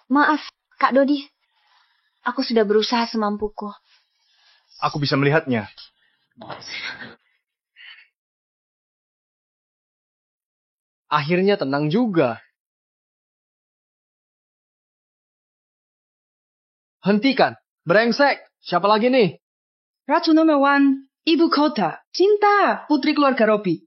Maaf, Kak Dodi. Aku sudah berusaha semampuku. Aku bisa melihatnya. Akhirnya tenang juga. Hentikan. Brengsek. Siapa lagi nih? Ratu nomor 1, Ibu Kota. Cinta, putri keluarga Robi.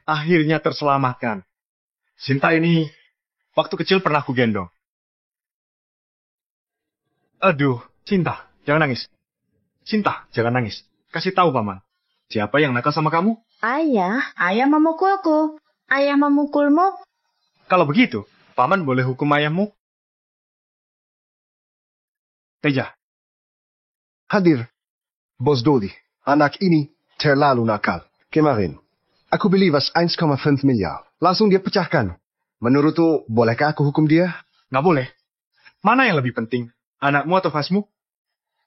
Akhirnya terselamatkan. Sinta ini, waktu kecil pernah aku gendong. Aduh, Sinta, jangan nangis. Sinta, jangan nangis. Kasih tahu Paman, siapa yang nakal sama kamu? Ayah memukulku. Ayah memukulmu. Kalau begitu, Paman boleh hukum ayahmu? Teja. Hadir. Bos Dodi, anak ini terlalu nakal. Kemarin, aku beli was 1,5 miliar. Langsung dia pecahkan. Menurutmu, bolehkah aku hukum dia? Nggak boleh. Mana yang lebih penting? Anakmu atau vasmu?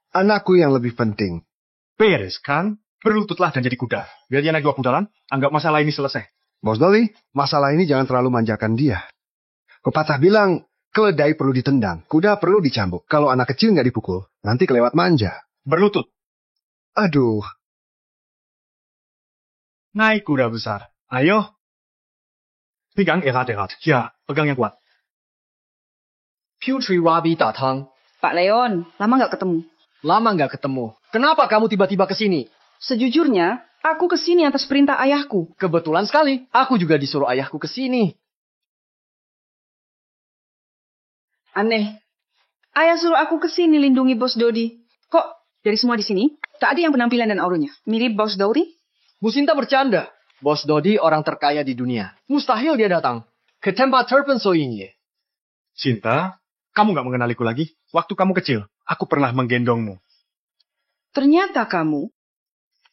Anakku yang lebih penting. Beres kan? Berlututlah dan jadi kuda. Biar dia naik 2 putaran, anggap masalah ini selesai. Bos Dodi, masalah ini jangan terlalu manjakan dia. Pepatah bilang, keledai perlu ditendang, kuda perlu dicambuk. Kalau anak kecil nggak dipukul, nanti kelewat manja. Berlutut. Aduh. Naik kuda besar. Ayo. Pegang erat-erat. Ya, pegang yang kuat. Putri Robi datang. Pak Leon, lama nggak ketemu? Lama nggak ketemu. Kenapa kamu tiba-tiba ke sini? Sejujurnya, aku ke sini atas perintah ayahku. Kebetulan sekali, aku juga disuruh ayahku ke sini. Aneh. Ayah suruh aku ke sini lindungi Bos Dodi. Kok dari semua di sini, tak ada yang penampilan dan auranya mirip Bos Dodi? Bu Sinta bercanda. Bos Dodi orang terkaya di dunia. Mustahil dia datang ke tempat terpencil ini. Sinta, kamu nggak mengenaliku lagi? Waktu kamu kecil, aku pernah menggendongmu. Ternyata kamu.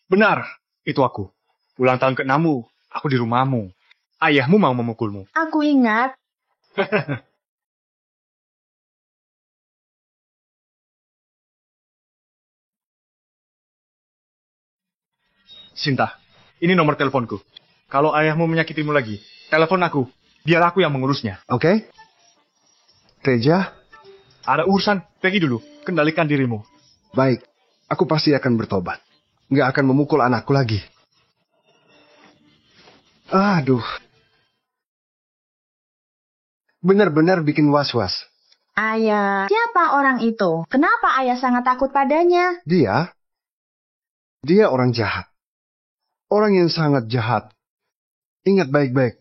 Benar, itu aku. Ulang tahun ke-6-mu, aku di rumahmu. Ayahmu mau memukulmu. Aku ingat. Sinta, ini nomor teleponku. Kalau ayahmu menyakitimu lagi, telepon aku. Biar aku yang mengurusnya. Oke? Teja? Ada urusan, pergi dulu. Kendalikan dirimu. Baik, aku pasti akan bertobat. Nggak akan memukul anakku lagi. Aduh. Benar-benar bikin was-was. Ayah, siapa orang itu? Kenapa ayah sangat takut padanya? Dia orang jahat. Orang yang sangat jahat. Ingat baik-baik.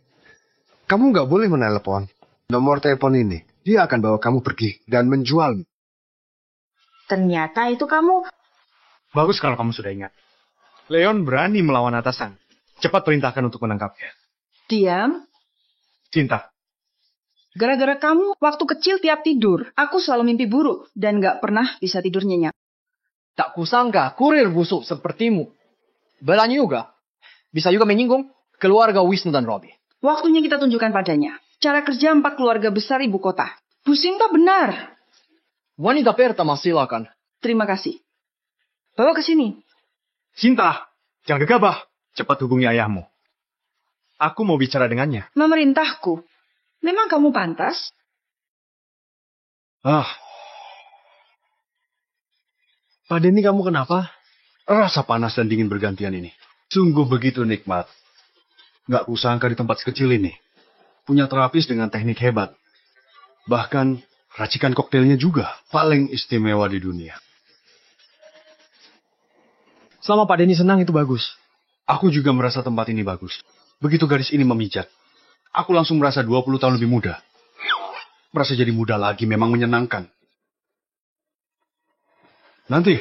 Kamu nggak boleh menelepon. Nomor telepon ini. Dia akan bawa kamu pergi dan menjualmu. Ternyata itu kamu. Bagus kalau kamu sudah ingat. Leon berani melawan atasan. Cepat perintahkan untuk menangkapnya. Diam. Cinta. Gara-gara kamu, waktu kecil tiap tidur, aku selalu mimpi buruk dan gak pernah bisa tidur nyenyak. Tak kusangka kurir busuk sepertimu. Berani juga. Bisa juga menyinggung keluarga Wisnu dan Robi. Waktunya kita tunjukkan padanya. Cara kerja 4 keluarga besar ibu kota. Bu Sinta benar. Wanita pertama silakan. Terima kasih. Bawa ke sini. Sinta, jangan gegabah. Cepat hubungi ayahmu. Aku mau bicara dengannya. Memerintahku. Memang kamu pantas? Pak Denny, kamu kenapa? Rasa panas dan dingin bergantian ini. Sungguh begitu nikmat. Nggak kusangka di tempat sekecil ini. Punya terapis dengan teknik hebat. Bahkan racikan koktailnya juga paling istimewa di dunia. Selama Pak Denny senang itu bagus. Aku juga merasa tempat ini bagus. Begitu gadis ini memijat, aku langsung merasa 20 tahun lebih muda. Merasa jadi muda lagi memang menyenangkan. Nanti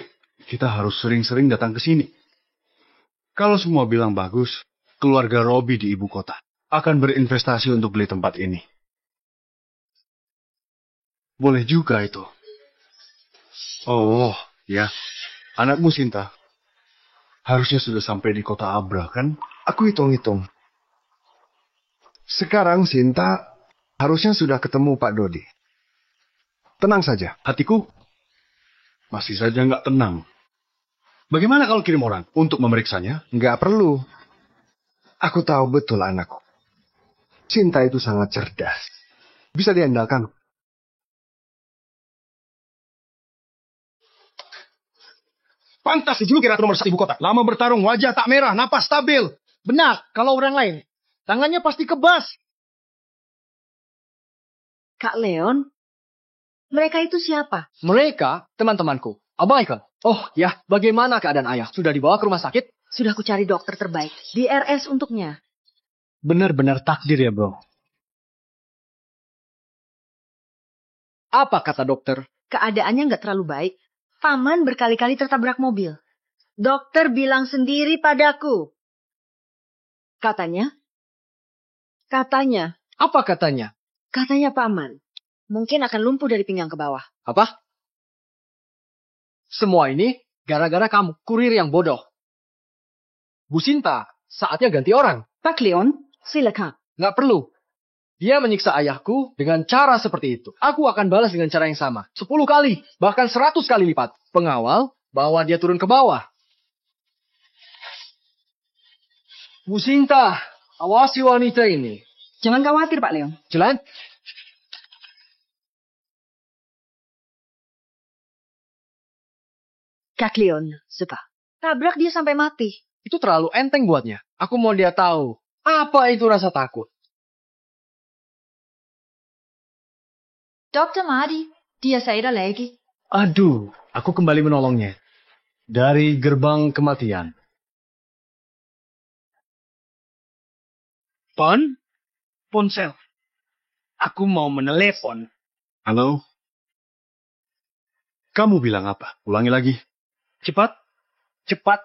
kita harus sering-sering datang ke sini. Kalau semua bilang bagus, keluarga Robi di ibu kota akan berinvestasi untuk beli tempat ini. Boleh juga itu. Oh, ya. Anakmu Sinta. Harusnya sudah sampai di kota Abra, kan? Aku hitung-hitung. Sekarang Sinta harusnya sudah ketemu Pak Dodi. Tenang saja. Hatiku masih saja nggak tenang. Bagaimana kalau kirim orang untuk memeriksanya? Nggak perlu. Aku tahu betul anakku. Sinta itu sangat cerdas. Bisa diandalkan. Pantas dijuluki Ratu nomor 1 ibu kota. Lama bertarung, wajah tak merah, napas stabil. Benar, kalau orang lain, tangannya pasti kebas. Kak Leon, mereka itu siapa? Mereka teman-temanku. Abaikan. Oh ya, bagaimana keadaan ayah? Sudah dibawa ke rumah sakit? Sudah ku cari dokter terbaik di RS untuknya. Benar-benar takdir ya, bro. Apa kata dokter? Keadaannya nggak terlalu baik. Paman berkali-kali tertabrak mobil. Dokter bilang sendiri padaku. Katanya. Apa katanya? Katanya Paman. Mungkin akan lumpuh dari pinggang ke bawah. Apa? Semua ini gara-gara kamu, kurir yang bodoh. Bu Sinta, saatnya ganti orang. Pak Leon, silakan. Nggak perlu. Dia menyiksa ayahku dengan cara seperti itu. Aku akan balas dengan cara yang sama. 10 kali, bahkan 100 kali lipat. Pengawal, bawa dia turun ke bawah. Bu Sinta, awasi wanita ini. Jangan khawatir, Pak Leon. Jalan. Kak Leon, suka. Tabrak dia sampai mati. Itu terlalu enteng buatnya. Aku mau dia tahu. Apa itu rasa takut? Dokter Madi, dia saya lagi. Aduh, aku kembali menolongnya. Dari gerbang kematian. Ponsel. Aku mau menelepon. Halo? Kamu bilang apa? Ulangi lagi. Cepat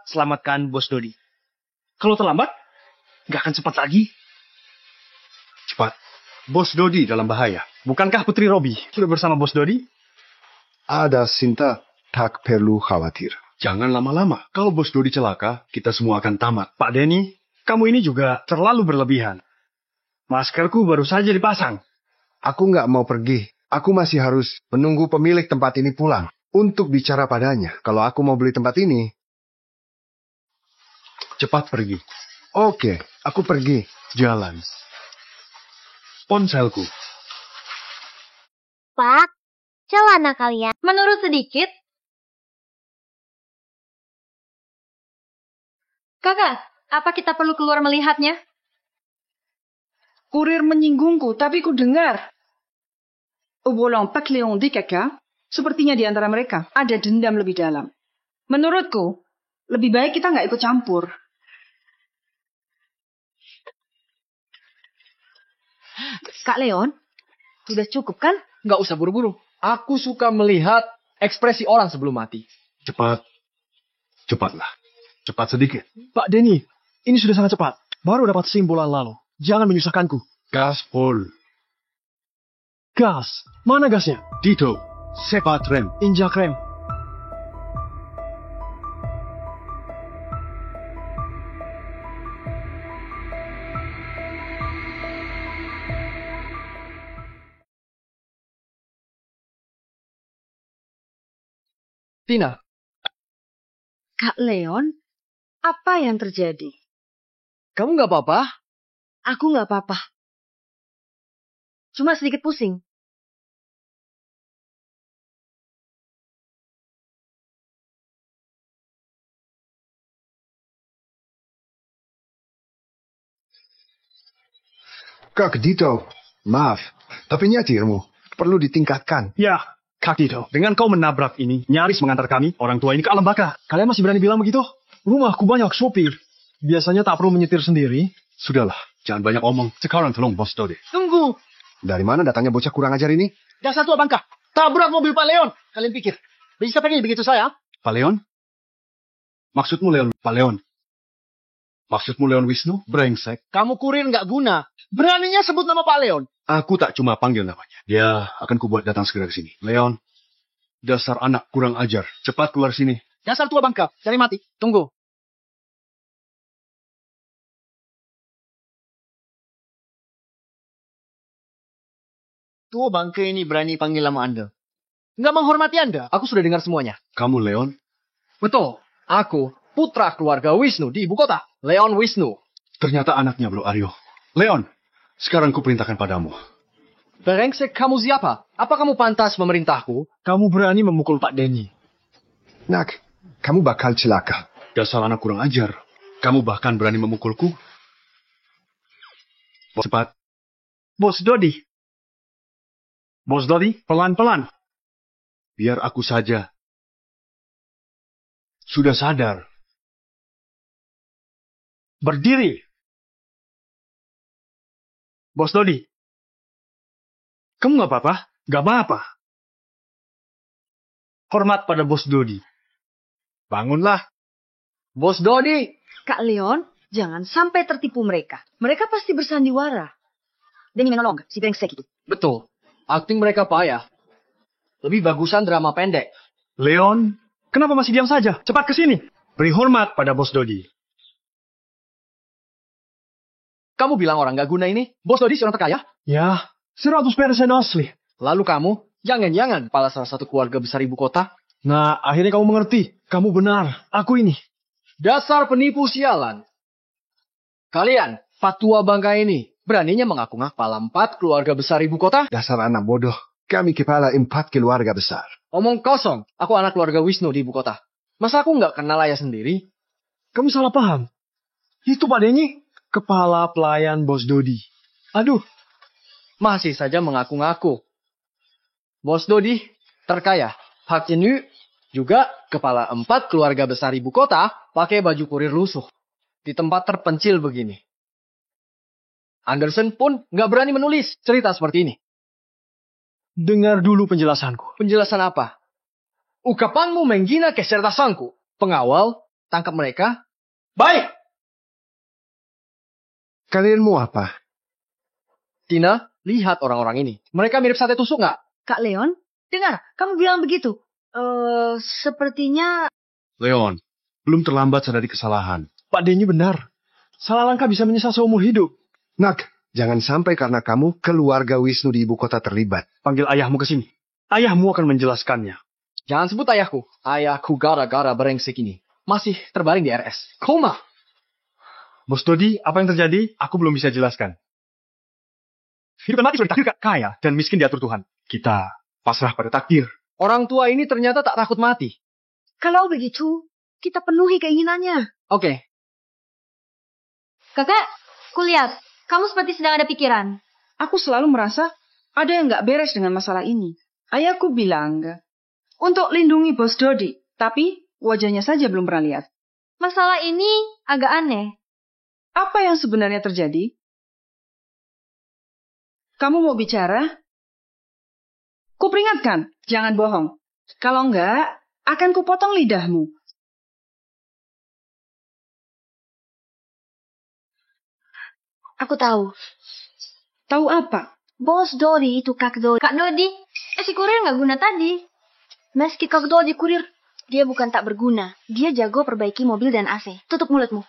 selamatkan Bos Dodi. Kalau terlambat, nggak akan cepat lagi. Cepat. Bos Dodi dalam bahaya. Bukankah Putri Robi sudah bersama Bos Dodi? Ada Sinta, tak perlu khawatir. Jangan lama-lama. Kalau Bos Dodi celaka, kita semua akan tamat. Pak Denny, kamu ini juga terlalu berlebihan. Maskerku baru saja dipasang. Aku nggak mau pergi. Aku masih harus menunggu pemilik tempat ini pulang. Untuk bicara padanya. Kalau aku mau beli tempat ini. Cepat pergi. Oke, aku pergi. Jalan. Ponselku. Pak, celana kalian. Menurut sedikit. Kakak, apa kita perlu keluar melihatnya? Kurir menyinggungku, tapi ku dengar. Obrolan Pak Leon di Kakak, sepertinya di antara mereka ada dendam lebih dalam. Menurutku, lebih baik kita nggak ikut campur. Kak Leon, sudah cukup kan? Nggak usah buru-buru. Aku suka melihat ekspresi orang sebelum mati. Cepat. Cepatlah. Cepat sedikit. Pak Denny, ini sudah sangat cepat. Baru dapat kesimpulan lalu. Jangan menyusahkanku. Gas full. Gas. Mana gasnya? Dito. Cepat rem. Injak rem. Tina. Kak Leon, apa yang terjadi? Kamu nggak apa-apa? Aku nggak apa-apa. Cuma sedikit pusing. Kak Dito, maaf. Tapi nyatirmu perlu ditingkatkan. Ya, Kak Dito. Dengan kau menabrak ini, nyaris mengantar kami, orang tua ini ke alam baka. Kalian masih berani bilang begitu? Rumahku banyak sopir. Biasanya tak perlu menyetir sendiri. Sudahlah, jangan banyak omong. Sekarang tolong Bos Dodi. Tunggu. Dari mana datangnya bocah kurang ajar ini? Dasar tua bangka. Tabrak mobil Pak Leon. Kalian pikir bisa pergi begitu saya? Pak Leon? Maksudmu Leon? Pak Leon? Maksudmu Leon Wisnu? Brengsek. Kamu kurir nggak guna. Beraninya sebut nama Pak Leon. Aku tak cuma panggil namanya. Dia akan kubuat datang segera ke sini. Leon, dasar anak kurang ajar. Cepat keluar sini. Dasar tua bangka. Cari mati. Tunggu. Tua bangke ini berani panggil nama Anda. Nggak menghormati Anda. Aku sudah dengar semuanya. Kamu Leon? Betul. Aku, putra keluarga Wisnu di ibu kota. Leon Wisnu. Ternyata anaknya Bro Aryo. Leon, sekarang kuperintahkan padamu. Berengsek, kamu siapa? Apa kamu pantas memerintahku? Kamu berani memukul Pak Denny. Nak, kamu bakal celaka. Dasar anak kurang ajar. Kamu bahkan berani memukulku. Cepat. Bos Dodi. Bos Dodi, pelan-pelan. Biar aku saja. Sudah sadar. Berdiri. Bos Dodi. Kamu nggak apa-apa? Nggak apa-apa. Hormat pada Bos Dodi. Bangunlah. Bos Dodi. Kak Leon, jangan sampai tertipu mereka. Mereka pasti bersandiwara. Denny menolong, si brengsek itu. Betul. Akting mereka payah. Lebih bagusan drama pendek. Leon, kenapa masih diam saja? Cepat ke sini. Beri hormat pada Bos Dodi. Kamu bilang orang gak guna ini? Bos Dodi seorang terkaya? Ya, 100% asli. Lalu kamu, jangan-jangan kepala salah satu keluarga besar ibu kota? Nah, akhirnya kamu mengerti. Kamu benar. Aku ini. Dasar penipu sialan. Kalian, patua bangka ini, beraninya mengaku-ngaku kepala 4 keluarga besar ibu kota? Dasar anak bodoh. Kami kepala 4 keluarga besar. Omong kosong. Aku anak keluarga Wisnu di ibu kota. Masa aku nggak kenal ayah sendiri? Kamu salah paham. Itu Pak Denny, kepala pelayan Bos Dodi. Aduh. Masih saja mengaku-ngaku. Bos Dodi, terkaya. Pak Jenu, juga kepala 4 keluarga besar ibu kota, pakai baju kurir lusuh. Di tempat terpencil begini. Anderson pun nggak berani menulis cerita seperti ini. Dengar dulu penjelasanku. Penjelasan apa? Ucapanmu menghina kecerdasanku. Pengawal, tangkap mereka. Baik! Kalian mau apa? Tina, lihat orang-orang ini. Mereka mirip sate tusuk nggak? Kak Leon, dengar, kamu bilang begitu. Sepertinya... Leon, belum terlambat sadari kesalahan. Pak Denny benar. Salah langkah bisa menyesal seumur hidup. Nak, jangan sampai karena kamu keluarga Wisnu di ibu kota terlibat. Panggil ayahmu ke sini. Ayahmu akan menjelaskannya. Jangan sebut ayahku. Ayahku gara-gara brengsek ini. Masih terbaring di RS. Koma. Bos Dodi, apa yang terjadi? Aku belum bisa jelaskan. Hidup dan mati sudah ditakdirkan kaya dan miskin diatur Tuhan. Kita pasrah pada takdir. Orang tua ini ternyata tak takut mati. Kalau begitu, kita penuhi keinginannya. Oke. Kakak, kulihat. Kamu seperti sedang ada pikiran. Aku selalu merasa ada yang nggak beres dengan masalah ini. Ayahku bilang untuk lindungi Bos Dodi, tapi wajahnya saja belum pernah lihat. Masalah ini agak aneh. Apa yang sebenarnya terjadi? Kamu mau bicara? Kuperingatkan, jangan bohong. Kalau enggak, akan kupotong lidahmu. Aku tahu. Tahu apa? Bos Dodi itu Kak Dodi. Kak Dodi, si kurir nggak guna tadi. Meski Kak Dodi kurir, dia bukan tak berguna. Dia jago perbaiki mobil dan AC. Tutup mulutmu.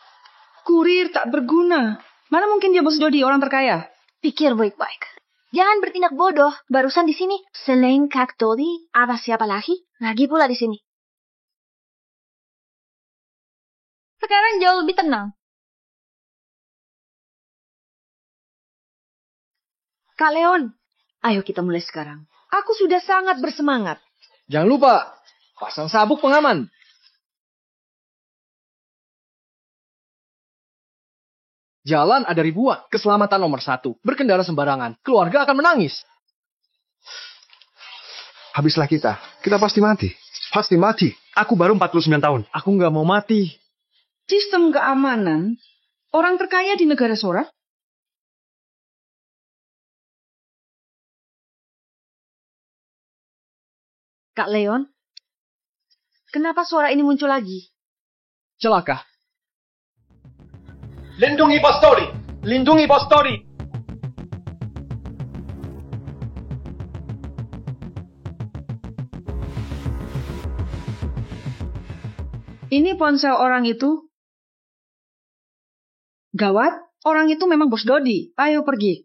Kurir tak berguna. Mana mungkin dia Bos Dodi, orang terkaya? Pikir baik-baik. Jangan bertindak bodoh. Barusan di sini, selain Kak Dodi, ada siapa lagi? Lagi pula di sini. Sekarang jauh lebih tenang. Kak Leon, ayo kita mulai sekarang. Aku sudah sangat bersemangat. Jangan lupa, pasang sabuk pengaman. Jalan ada ribuan, keselamatan nomor 1. Berkendara sembarangan, keluarga akan menangis. Habislah kita pasti mati. Pasti mati. Aku baru 49 tahun. Aku nggak mau mati. Sistem keamanan orang terkaya di negara Sora? Kak Leon, kenapa suara ini muncul lagi? Celaka. Lindungi Bos Dodi! Lindungi Bos Dodi! Ini ponsel orang itu. Gawat, orang itu memang Bos Dodi. Ayo pergi.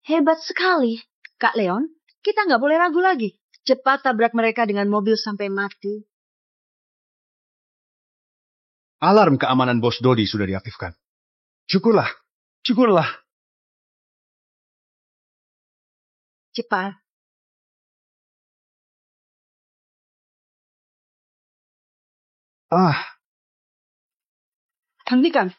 Hebat sekali. Kak Leon, kita nggak boleh ragu lagi. Cepat tabrak mereka dengan mobil sampai mati. Alarm keamanan Bos Dodi sudah diaktifkan. Syukurlah. Syukurlah. Cepat. Hentikan.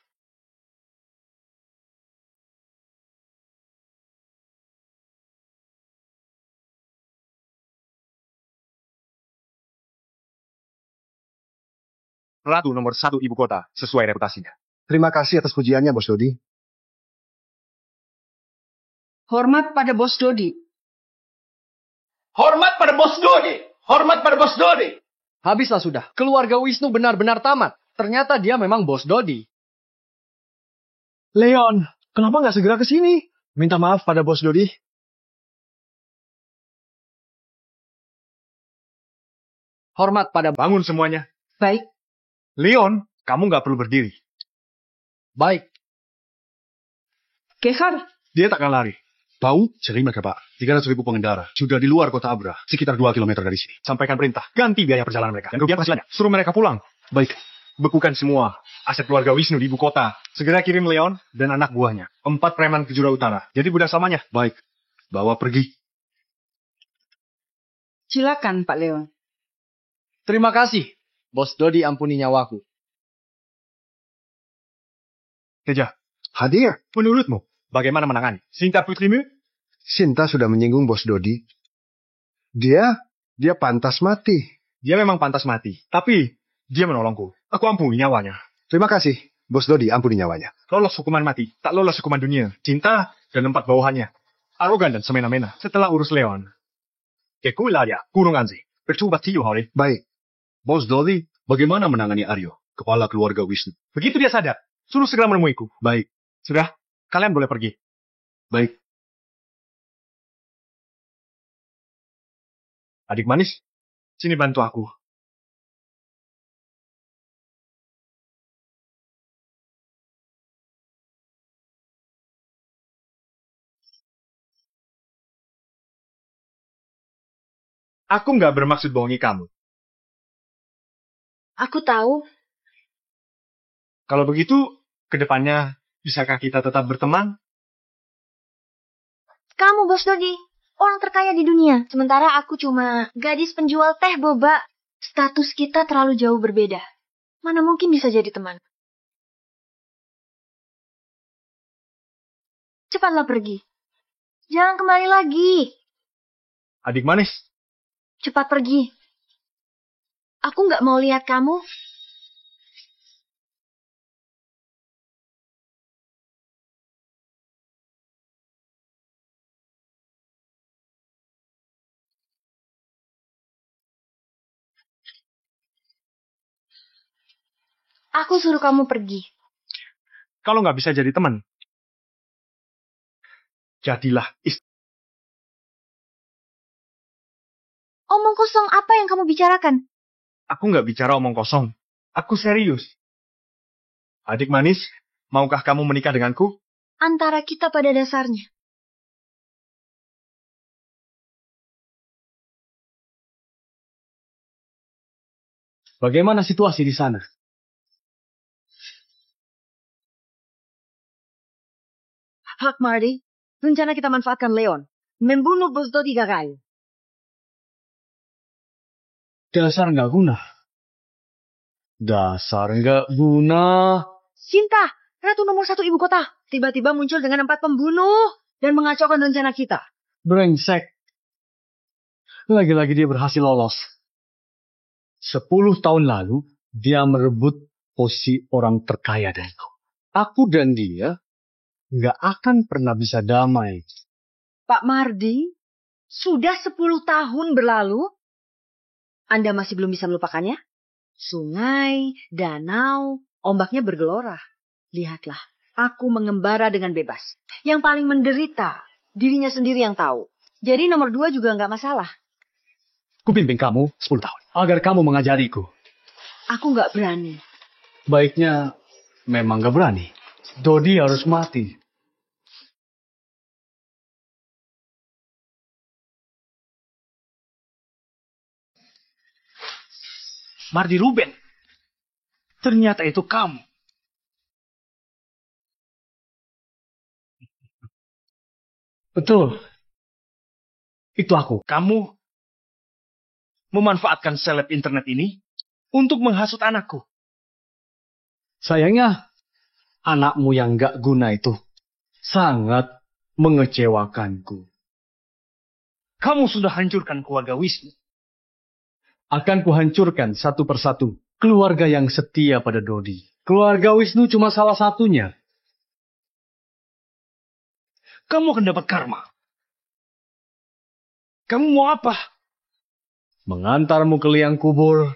Ratu nomor 1 ibu kota, sesuai reputasinya. Terima kasih atas pujiannya, Bos Dodi. Hormat pada Bos Dodi. Hormat pada Bos Dodi. Hormat pada Bos Dodi. Habislah sudah. Keluarga Wisnu benar-benar tamat. Ternyata dia memang Bos Dodi. Leon, kenapa nggak segera ke sini? Minta maaf pada Bos Dodi. Hormat pada... Bangun semuanya. Baik. Leon, kamu nggak perlu berdiri. Baik. Kehar. Dia takkan lari. Tahu? Sering mereka, Pak. 300.000 pengendara. Sudah di luar kota Abra. Sekitar 2 kilometer dari sini. Sampaikan perintah. Ganti biaya perjalanan mereka. Dan kerugian penghasilannya. Suruh mereka pulang. Baik. Bekukan semua aset keluarga Wisnu di ibu kota. Segera kirim Leon dan anak buahnya. 4 preman ke Jura Utara. Jadi budak selamanya. Baik. Bawa pergi. Silakan, Pak Leon. Terima kasih. Bos Dodi ampuni nyawaku. Teja, Hadir. menurutmu bagaimana menangani Sinta putrimu? Sinta sudah menyinggung Bos Dodi. Dia pantas mati. Dia memang pantas mati. Tapi dia menolongku. Aku ampuni nyawanya. Terima kasih, Bos Dodi, ampuni nyawanya. Lolos hukuman mati. Tak lolos hukuman dunia. Cinta dan 4 bawahannya. Arogan dan semena-mena. Setelah urus Leon. Kekuilaria, kurung anzi. Percoba tiyu hari. Baik. Bos Dodi, bagaimana menangani Aryo, kepala keluarga Wisnu? Begitu dia sadar, suruh segera menemuiku. Baik. Sudah, kalian boleh pergi. Baik. Adik manis, sini bantu aku. Aku nggak bermaksud bohongi kamu. Aku tahu. Kalau begitu, kedepannya bisakah kita tetap berteman? Kamu Bos Dodi, orang terkaya di dunia. Sementara aku cuma gadis penjual teh boba. Status kita terlalu jauh berbeda. Mana mungkin bisa jadi teman? Cepatlah pergi. Jangan kembali lagi. Adik manis, Cepat pergi. Aku nggak mau lihat kamu. Aku suruh kamu pergi. kalau nggak bisa jadi teman, jadilah istri. Omong kosong apa yang kamu bicarakan? Aku nggak bicara omong kosong. Aku serius. Adik manis, maukah kamu menikah denganku? Antara kita pada dasarnya. Bagaimana situasi di sana? Hak Mardi, rencana kita manfaatkan Leon. Membunuh Bos Dodi gagal. Dasar nggak guna. Dasar nggak guna. Sinta, ratu nomor 1 ibu kota. Tiba-tiba muncul dengan 4 pembunuh dan mengacaukan rencana kita. Brengsek. Lagi-lagi dia berhasil lolos. 10 tahun lalu, dia merebut posisi orang terkaya dariku. Aku dan dia nggak akan pernah bisa damai. Pak Mardi, sudah 10 tahun berlalu. Anda masih belum bisa melupakannya? Sungai, danau, ombaknya bergelora. Lihatlah, aku mengembara dengan bebas. Yang paling menderita, dirinya sendiri yang tahu. Jadi nomor 2 juga nggak masalah. Kupimpin kamu 10 tahun. Agar kamu mengajariku. Aku nggak berani. Baiknya memang nggak berani. Dodi harus mati. Mardi Ruben. Ternyata itu kamu. Betul. Itu aku. Kamu memanfaatkan seleb internet ini untuk menghasut anakku. Sayangnya, anakmu yang gak guna itu sangat mengecewakanku. Kamu sudah hancurkan keluarga Wisnu. Akan kuhancurkan satu persatu keluarga yang setia pada Dodi. Keluarga Wisnu cuma salah satunya. Kamu akan dapat karma. Kamu mau apa? Mengantarmu ke liang kubur.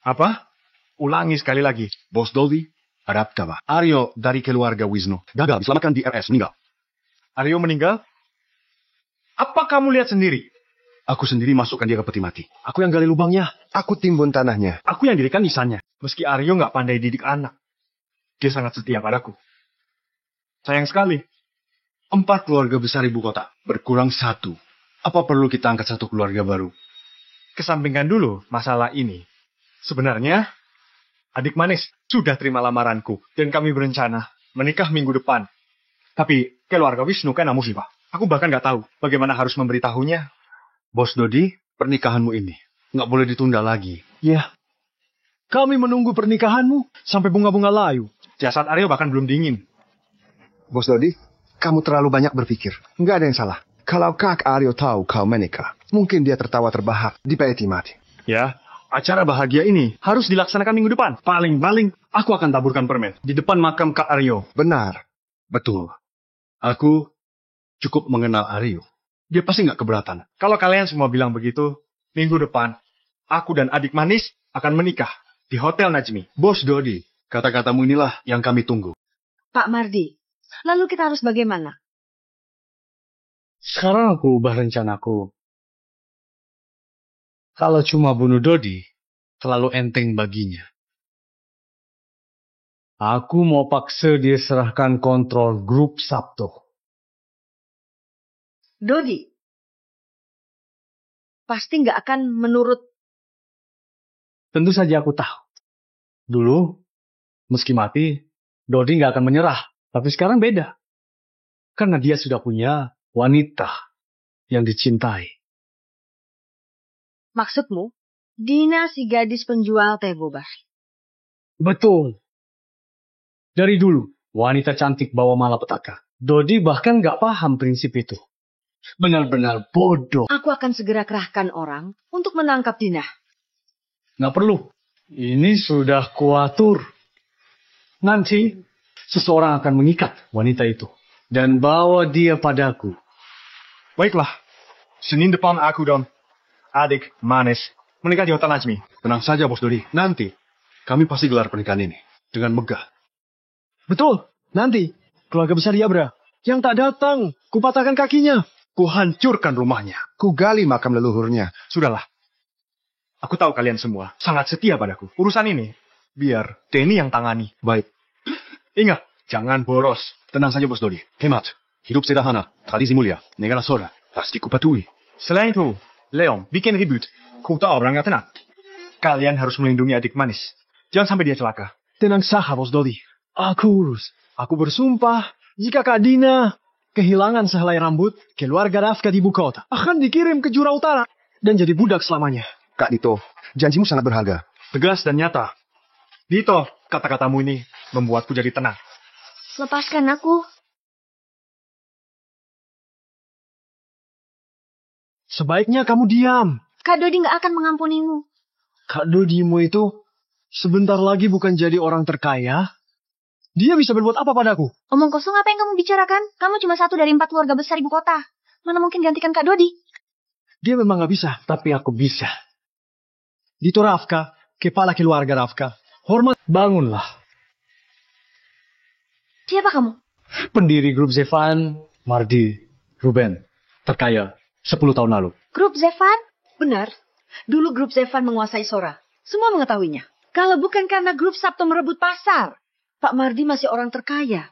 Apa? Ulangi sekali lagi. Bos Dodi, ada apa? Aryo dari keluarga Wisnu. Gagal diselamatkan di RS, meninggal. Aryo meninggal? Apa kamu lihat sendiri? Aku sendiri masukkan dia ke peti mati. Aku yang gali lubangnya. Aku timbun tanahnya. Aku yang dirikan nisannya. Meski Aryo nggak pandai didik anak, dia sangat setia padaku. Sayang sekali. 4 keluarga besar ibu kota. Berkurang 1. Apa perlu kita angkat 1 keluarga baru? Kesampingkan dulu masalah ini. Sebenarnya, adik manis sudah terima lamaranku. Dan kami berencana menikah minggu depan. Tapi keluarga Wisnu kena musibah. Aku bahkan nggak tahu bagaimana harus memberitahunya. Bos Dodi, pernikahanmu ini nggak boleh ditunda lagi. Ya, kami menunggu pernikahanmu sampai bunga-bunga layu. Jasad Aryo bahkan belum dingin. Bos Dodi, kamu terlalu banyak berpikir. Nggak ada yang salah. Kalau Kak Aryo tahu kau menikah, mungkin dia tertawa terbahak di peti mati. Ya, acara bahagia ini harus dilaksanakan minggu depan. Paling-paling, aku akan taburkan permen di depan makam Kak Aryo. Benar. Betul. Aku cukup mengenal Aryo. Dia pasti nggak keberatan. Kalau kalian semua bilang begitu, minggu depan, aku dan adik manis akan menikah di Hotel Najmi. Bos Dodi, kata-katamu inilah yang kami tunggu. Pak Mardi, lalu kita harus bagaimana? Sekarang aku ubah rencanaku. Kalau cuma bunuh Dodi, terlalu enteng baginya. Aku mau paksa dia serahkan kontrol grup Sabto. Dodi, pasti nggak akan menurut. Tentu saja aku tahu. Dulu, meski mati, Dodi nggak akan menyerah. Tapi sekarang beda. Karena dia sudah punya wanita yang dicintai. Maksudmu, Dina si gadis penjual teh boba. Betul. Dari dulu, wanita cantik bawa malapetaka. Dodi bahkan nggak paham prinsip itu. Benar-benar bodoh. Aku akan segera kerahkan orang untuk menangkap Dina. Nggak perlu. Ini sudah kuatur. Nanti, seseorang akan mengikat wanita itu. Dan bawa dia padaku. Baiklah. Senin depan aku dan adik manis menikah di Hotel Najmi. Tenang saja, Bos Dodi. Nanti, kami pasti gelar pernikahan ini. Dengan megah. Betul. Nanti, keluarga besar Yabra. Yang tak datang, kupatahkan kakinya. Kuhancurkan rumahnya. Kugali makam leluhurnya. Sudahlah. Aku tahu kalian semua sangat setia padaku. Urusan ini, biar Denny yang tangani. Baik. Ingat, jangan boros. Tenang saja, Bos Dodi. Hemat. Hidup sederhana. Tradisi mulia. Negara Sora. Pasti kupatuhi. Selain itu, Leon, bikin ribut. Ku tahu orang nggak tenang. Kalian harus melindungi adik manis. Jangan sampai dia celaka. Tenang saja, Bos Dodi. Aku urus. Aku bersumpah, jika Kak Dina kehilangan sehelai rambut, keluarga Rafka di ibu kota akan dikirim ke Jura Utara dan jadi budak selamanya. Kak Dito, janjimu sangat berharga. Tegas dan nyata. Dito, kata-katamu ini membuatku jadi tenang. Lepaskan aku. Sebaiknya kamu diam. Kak Dodi nggak akan mengampunimu. Kak Dodimu itu sebentar lagi bukan jadi orang terkaya. Dia bisa berbuat apa padaku? Omong kosong apa yang kamu bicarakan? Kamu cuma 1 dari 4 keluarga besar ibu kota. Mana mungkin gantikan Kak Dodi? Dia memang nggak bisa, tapi aku bisa. Dito Rafka, kepala keluarga Rafka. Hormat, bangunlah. Siapa kamu? Pendiri grup Zevan, Mardi, Ruben. Terkaya 10 tahun lalu. Grup Zevan? Benar. Dulu grup Zevan menguasai Sora. Semua mengetahuinya. Kalau bukan karena grup Sabto merebut pasar, Pak Mardi masih orang terkaya.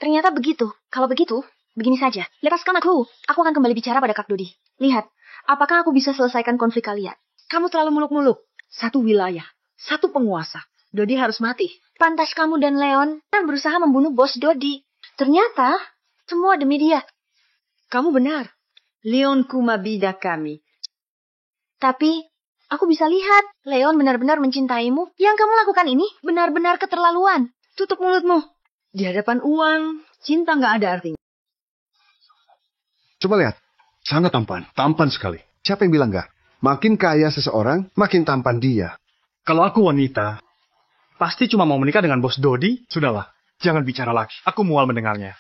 Ternyata begitu. Kalau begitu, begini saja. Lepaskan aku. Aku akan kembali bicara pada Kak Dodi. Lihat, apakah aku bisa selesaikan konflik kalian? Kamu terlalu muluk-muluk. Satu wilayah, satu penguasa. Dodi harus mati. Pantas kamu dan Leon berusaha membunuh bos Dodi. Ternyata, semua demi dia. Kamu benar. Leon kumabida kami. Tapi, aku bisa lihat, Leon benar-benar mencintaimu. Yang kamu lakukan ini benar-benar keterlaluan. Tutup mulutmu. Di hadapan uang, cinta nggak ada artinya. Coba lihat. Sangat tampan. Tampan sekali. Siapa yang bilang nggak? Makin kaya seseorang, makin tampan dia. Kalau aku wanita, pasti cuma mau menikah dengan bos Dodi. Sudahlah, jangan bicara lagi. Aku mual mendengarnya.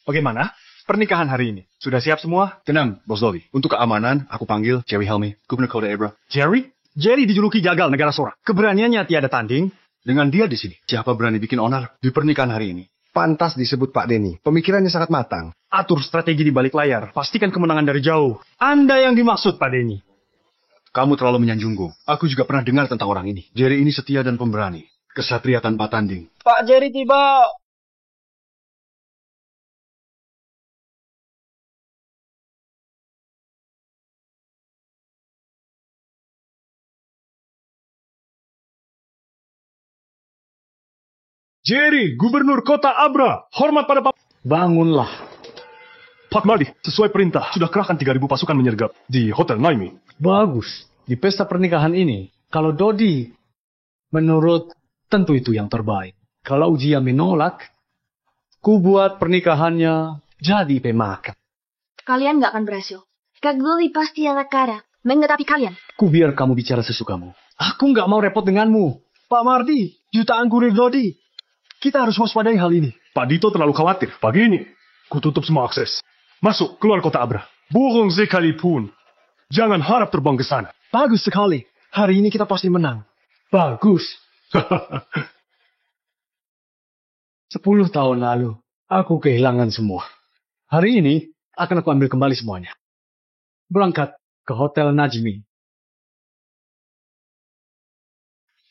Bagaimana? Pernikahan hari ini. Sudah siap semua? Tenang, Bos Dodi. Untuk keamanan, aku panggil Jerry Helmy, Gubernur Kota Abra. Jerry? Jerry dijuluki gagal negara Sora. Keberaniannya tiada tanding. Dengan dia di sini, siapa berani bikin onar di pernikahan hari ini? Pantas disebut Pak Denny. Pemikirannya sangat matang. Atur strategi di balik layar. Pastikan kemenangan dari jauh. Anda yang dimaksud, Pak Denny. Kamu terlalu menyanjungku. Aku juga pernah dengar tentang orang ini. Jerry ini setia dan pemberani. Kesatria tanpa tanding. Pak Jerry tiba. Jerry, Gubernur Kota Abra. Hormat pada Pak. Bangunlah. Pak Mardi, sesuai perintah, sudah kerahkan 3.000 pasukan menyergap di Hotel Naimi. Bagus. Di pesta pernikahan ini, kalau Dodi menurut tentu itu yang terbaik. Kalau Ujia menolak, ku buat pernikahannya jadi pemakan. Kalian nggak akan berhasil. Kak Dodi pasti akan kara. Mengetapi kalian. Ku biar kamu bicara sesukamu. Aku nggak mau repot denganmu. Pak Mardi, jutaan kurir Dodi. Kita harus waspadai hal ini. Pak Dito terlalu khawatir. Pagi ini, ku tutup semua akses. Masuk, keluar kota Abra. Bohong sekalipun. Jangan harap terbang ke sana. Bagus sekali. Hari ini kita pasti menang. Bagus. 10 tahun lalu, aku kehilangan semua. Hari ini, akan aku ambil kembali semuanya. Berangkat ke Hotel Najmi.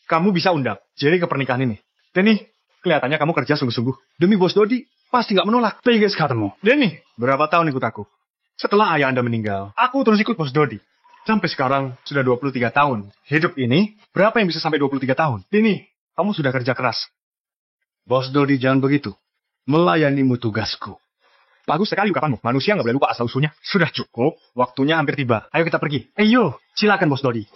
Kamu bisa undang Jerry ke pernikahan ini. Denny, kelihatannya kamu kerja sungguh-sungguh. Demi bos Dodi, pasti nggak menolak. Tegas katamu. Denny, berapa tahun ikut aku? Setelah ayah Anda meninggal, aku terus ikut bos Dodi. Sampai sekarang, sudah 23 tahun. Hidup ini, berapa yang bisa sampai 23 tahun? Denny, kamu sudah kerja keras. Bos Dodi, jangan begitu. Melayanimu tugasku. Bagus sekali ucapanmu. Manusia nggak boleh lupa asal-usulnya. Sudah cukup. Waktunya hampir tiba. Ayo kita pergi. Ayo, silakan bos Dodi.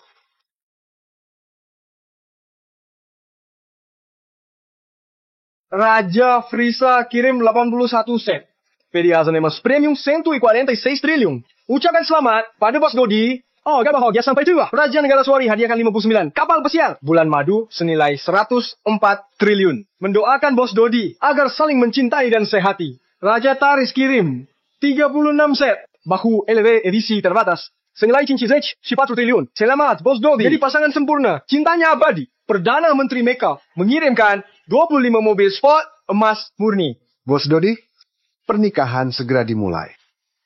Raja Frisa kirim 81 set. Pediasa Nemas Premium 146 triliun. Ucapkan selamat pada Bos Dodi. Oh, gak bahagia sampai tua. Raja Negara Suari hadiahkan 59 kapal pesiar. Bulan madu senilai 104 triliun. Mendoakan Bos Dodi agar saling mencintai dan sehati. Raja Taris kirim 36 set. Bahu LV edisi terbatas. Senilai cincin Zech 4 triliun. Selamat Bos Dodi. Jadi pasangan sempurna. Cintanya abadi. Perdana Menteri Meka mengirimkan 25 mobil sport emas murni. Bos Dodi, pernikahan segera dimulai.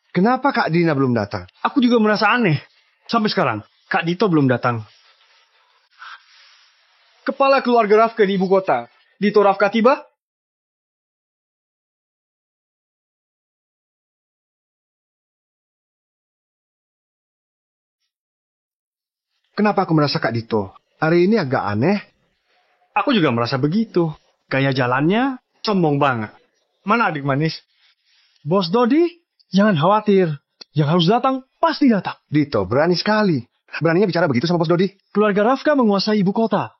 Kenapa Kak Dina belum datang? Aku juga merasa aneh. Sampai sekarang, Kak Dito belum datang. Kepala keluarga Rafka di ibu kota. Dito Rafka tiba? Kenapa aku merasa Kak Dito hari ini agak aneh? Aku juga merasa begitu. Gaya jalannya sombong banget. Mana adik manis? Bos Dodi, jangan khawatir. Yang harus datang, pasti datang. Dito, berani sekali. Beraninya bicara begitu sama Bos Dodi? Keluarga Rafka menguasai ibu kota.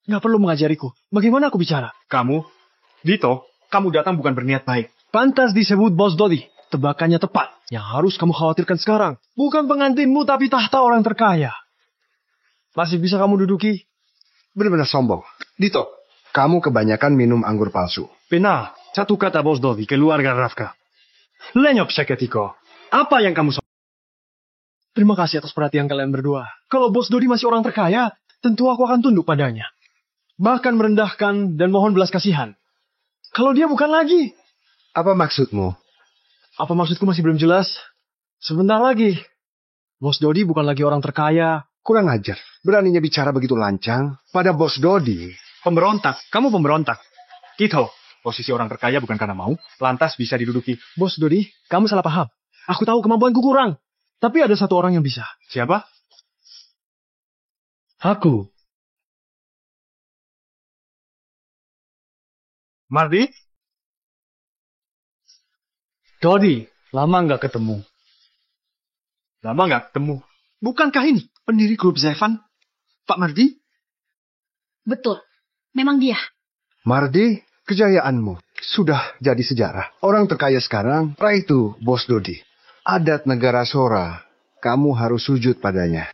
Nggak perlu mengajariku. Bagaimana aku bicara? Kamu, Dito, kamu datang bukan berniat baik. Pantas disebut Bos Dodi. Tebakannya tepat. Yang harus kamu khawatirkan sekarang, bukan pengantinmu tapi tahta orang terkaya. Masih bisa kamu duduki? Benar-benar sombong. Dito, kamu kebanyakan minum anggur palsu. Benar, satu kata Bos Dodi, keluarga Rafka. Lenyap seketiko. Apa yang kamu Terima kasih atas perhatian kalian berdua. Kalau Bos Dodi masih orang terkaya, tentu aku akan tunduk padanya. Bahkan merendahkan dan mohon belas kasihan. Kalau dia bukan lagi. Apa maksudmu? Apa maksudku masih belum jelas? Sebentar lagi. Bos Dodi bukan lagi orang terkaya. Kurang ajar. Beraninya bicara begitu lancang pada Bos Dodi. Pemberontak. Kamu pemberontak. Gitu. Posisi orang terkaya bukan karena mau, lantas bisa diduduki. Bos Dodi, kamu salah paham. Aku tahu kemampuanku kurang. Tapi ada satu orang yang bisa. Siapa? Aku. Mardi? Dodi, lama nggak ketemu. Lama nggak ketemu. Bukankah ini pendiri grup Zevan? Pak Mardi? Betul. Memang dia. Mardi, kejayaanmu sudah jadi sejarah. Orang terkaya sekarang, itu Bos Dodi. Adat negara Sora, kamu harus sujud padanya.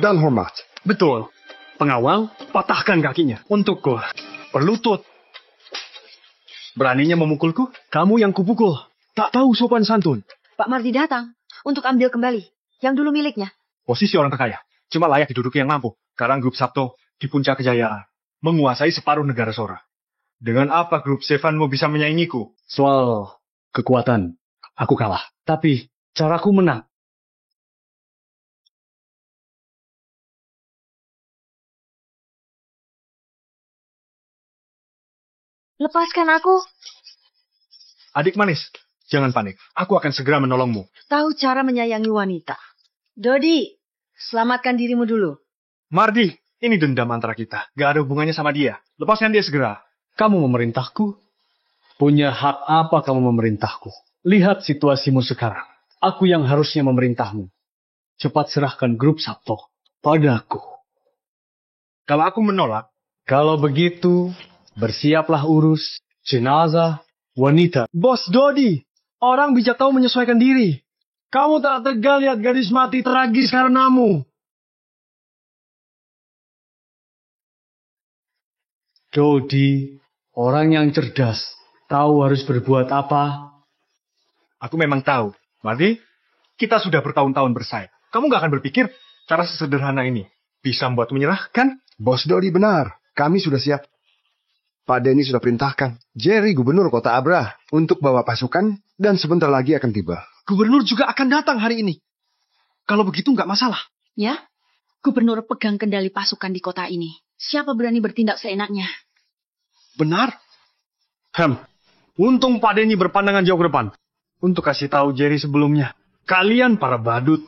Dan hormat. Betul. Pengawal, patahkan kakinya. Untukku. Berlutut. Beraninya memukulku? Kamu yang kupukul. Tak tahu sopan santun. Pak Mardi datang untuk ambil kembali yang dulu miliknya. Posisi orang terkaya. Cuma layak diduduki yang mampu. Sekarang grup Sabto di puncak kejayaan. Menguasai separuh negara Sora. Dengan apa grup Zevanmu bisa menyaingiku? Soal kekuatan, aku kalah. Tapi caraku menang. Lepaskan aku. Adik manis, jangan panik. Aku akan segera menolongmu. Tahu cara menyayangi wanita. Dodi, selamatkan dirimu dulu. Mardi, ini dendam antara kita. Gak ada hubungannya sama dia. Lepaskan dia segera. Kamu memerintahku? Punya hak apa kamu memerintahku? Lihat situasimu sekarang. Aku yang harusnya memerintahmu. Cepat serahkan grup Sabto padaku. Kalau aku menolak, kalau begitu, bersiaplah urus jenazah wanita. Bos Dodi, orang bijak tahu menyesuaikan diri. Kamu tak tegal lihat gadis mati tragis karenamu. Dodi, orang yang cerdas, tahu harus berbuat apa. Aku memang tahu. Mardi, kita sudah bertahun-tahun bersaing. Kamu gak akan berpikir cara sesederhana ini bisa membuatmu menyerah, kan? Bos Dodi benar. Kami sudah siap. Pak Denny sudah perintahkan Jerry, gubernur kota Abra, untuk bawa pasukan dan sebentar lagi akan tiba. Gubernur juga akan datang hari ini. Kalau begitu nggak masalah. Ya, gubernur pegang kendali pasukan di kota ini. Siapa berani bertindak seenaknya? Benar. Untung Pak Denny berpandangan jauh ke depan. Untuk kasih tahu Jerry sebelumnya. Kalian para badut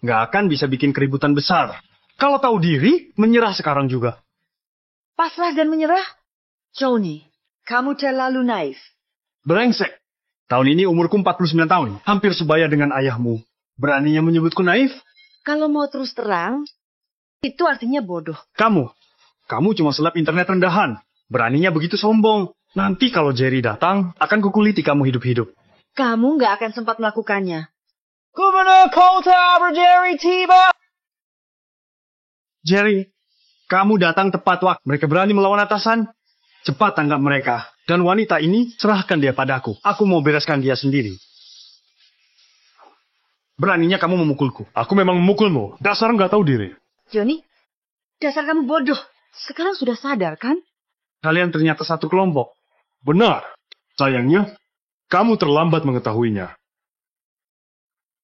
nggak akan bisa bikin keributan besar. Kalau tahu diri, menyerah sekarang juga. Pasrah dan menyerah? Johnny, kamu terlalu naif. Brengsek. Tahun ini umurku 49 tahun. Hampir sebaya dengan ayahmu. Beraninya menyebutku naif? Kalau mau terus terang, itu artinya bodoh. Kamu cuma seleb internet rendahan. Beraninya begitu sombong. Nanti kalau Jerry datang, akan kukuliti kamu hidup-hidup. Kamu nggak akan sempat melakukannya. Gubernur Kota Abra Jerry tiba. Jerry, kamu datang tepat waktu. Mereka berani melawan atasan. Cepat tanggap mereka. Dan wanita ini, serahkan dia padaku. Aku mau bereskan dia sendiri. Beraninya kamu memukulku. Aku memang memukulmu. Dasar nggak tahu diri. Johnny, dasar kamu bodoh. Sekarang sudah sadar, kan? Kalian ternyata satu kelompok. Benar. Sayangnya, kamu terlambat mengetahuinya.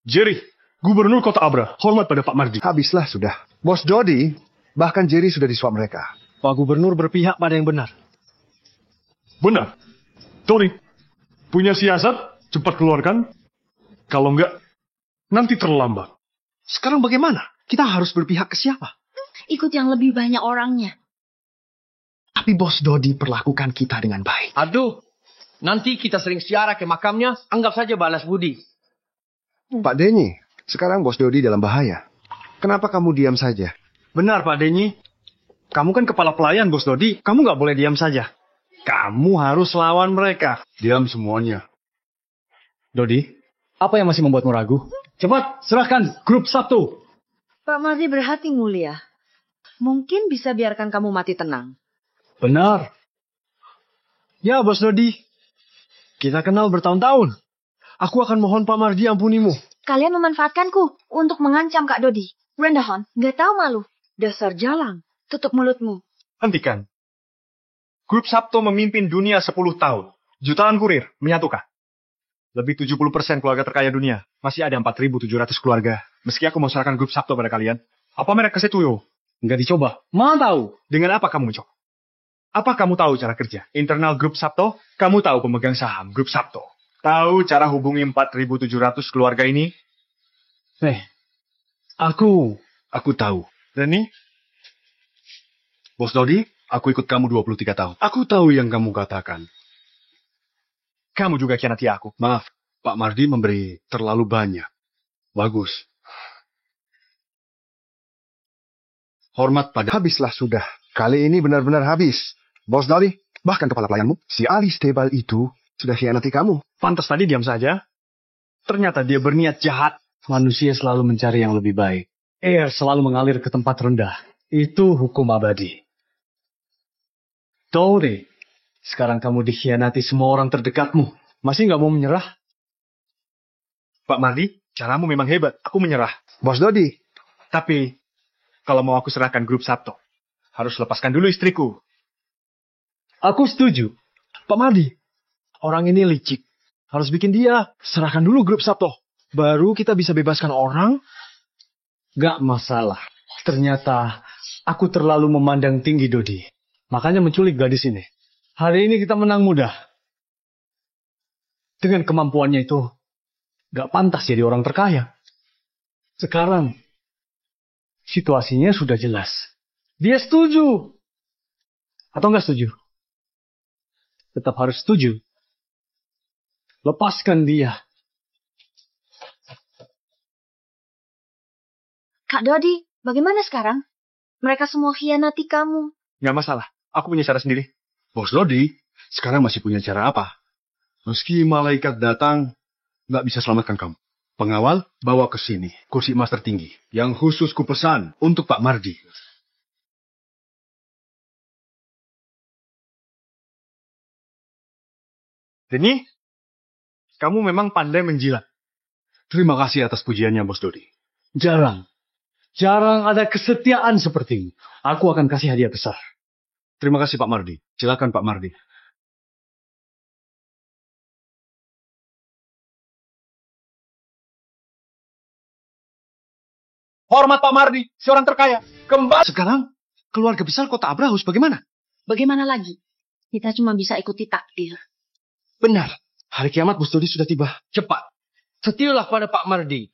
Jerry, gubernur kota Abra, hormat pada Pak Mardi. Habislah sudah. Bos Dodi, bahkan Jerry sudah disuap mereka. Pak Gubernur berpihak pada yang benar. Benar. Tony, punya siasat, cepat keluarkan. Kalau enggak, nanti terlambat. Sekarang bagaimana? Kita harus berpihak ke siapa? Ikut yang lebih banyak orangnya. Tapi Bos Dodi perlakukan kita dengan baik. Aduh, nanti kita sering ziarah ke makamnya, anggap saja balas budi. Pak Denny, sekarang Bos Dodi dalam bahaya. Kenapa kamu diam saja? Benar Pak Denny. Kamu kan kepala pelayan Bos Dodi. Kamu nggak boleh diam saja. Kamu harus lawan mereka. Diam semuanya. Dodi, apa yang masih membuatmu ragu? Cepat, serahkan grup Sabtu. Pak Mardi berhati mulia. Mungkin bisa biarkan kamu mati tenang. Benar. Ya, Bos Dodi. Kita kenal bertahun-tahun. Aku akan mohon Pak Mardi ampunimu. Kalian memanfaatkanku untuk mengancam Kak Dodi. Rendahon, nggak tahu malu. Dasar jalang, tutup mulutmu. Hentikan. Grup Sabto memimpin dunia 10 tahun. Jutaan kurir, menyatukan. Lebih 70% keluarga terkaya dunia. Masih ada 4.700 keluarga. Meski aku mau serahkan grup Sabto pada kalian. Apa mereka setuju? Nggak dicoba. Mana tahu? Dengan apa kamu mencoba? Apa kamu tahu cara kerja? Internal grup Sabto? Kamu tahu pemegang saham grup Sabto? Tahu cara hubungi 4.700 keluarga ini? Aku tahu. Reni? Bos Dodi, aku ikut kamu 23 tahun. Aku tahu yang kamu katakan. Kamu juga khianati aku. Maaf, Pak Mardi memberi terlalu banyak. Bagus. Hormat pada... Habislah sudah. Kali ini benar-benar habis. Bos Dodi, bahkan kepala pelayanmu, si Ali Stebal itu sudah khianati kamu. Pantas tadi diam saja. Ternyata dia berniat jahat. Manusia selalu mencari yang lebih baik. Air selalu mengalir ke tempat rendah. Itu hukum abadi. Dodi, sekarang kamu dikhianati semua orang terdekatmu. Masih nggak mau menyerah? Pak Mardi, caramu memang hebat. Aku menyerah. Bos Dodi. Tapi, kalau mau aku serahkan grup Sabto, harus lepaskan dulu istriku. Aku setuju. Pak Mardi, orang ini licik. Harus bikin dia serahkan dulu grup Sabto. Baru kita bisa bebaskan orang. Gak masalah. Ternyata aku terlalu memandang tinggi Dodi. Makanya menculik gadis ini. Hari ini kita menang mudah. Dengan kemampuannya itu, gak pantas jadi orang terkaya. Sekarang, situasinya sudah jelas. Dia setuju. Atau gak setuju? Tetap harus setuju. Lepaskan dia. Kak Dodi, bagaimana sekarang? Mereka semua khianati kamu. Nggak masalah, aku punya cara sendiri. Bos Dodi, sekarang masih punya cara apa? Meski malaikat datang, nggak bisa selamatkan kamu. Pengawal, bawa ke sini kursi emas tertinggi yang khusus kupesan untuk Pak Mardi. Deni, kamu memang pandai menjilat. Terima kasih atas pujiannya, Bos Dodi. Jarang ada kesetiaan seperti ini. Aku akan kasih hadiah besar. Terima kasih Pak Mardi. Silakan Pak Mardi. Hormat Pak Mardi, seorang terkaya. Kembali. Sekarang, keluarga besar kota Abrahus bagaimana? Bagaimana lagi? Kita cuma bisa ikuti takdir. Benar. Hari kiamat Bos Dodi sudah tiba. Cepat. Setialah pada Pak Mardi.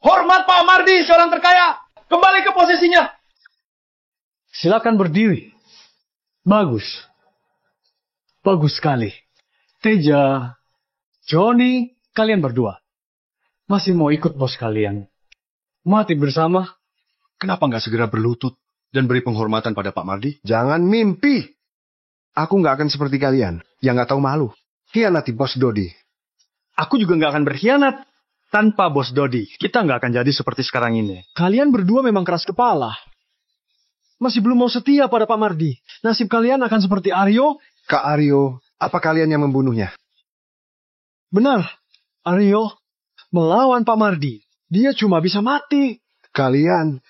Hormat Pak Mardi, seorang terkaya. Kembali ke posisinya. Silakan berdiri. Bagus. Bagus sekali. Teja, Johnny, kalian berdua. Masih mau ikut bos kalian? Mati bersama? Kenapa nggak segera berlutut dan beri penghormatan pada Pak Mardi? Jangan mimpi. Aku nggak akan seperti kalian yang nggak tahu malu. Khianati Bos Dodi. Aku juga nggak akan berkhianat. Tanpa Bos Dodi, kita nggak akan jadi seperti sekarang ini. Kalian berdua memang keras kepala. Masih belum mau setia pada Pak Mardi. Nasib kalian akan seperti Aryo. Kak Aryo, apa kalian yang membunuhnya? Benar. Aryo melawan Pak Mardi. Dia cuma bisa mati. Kalian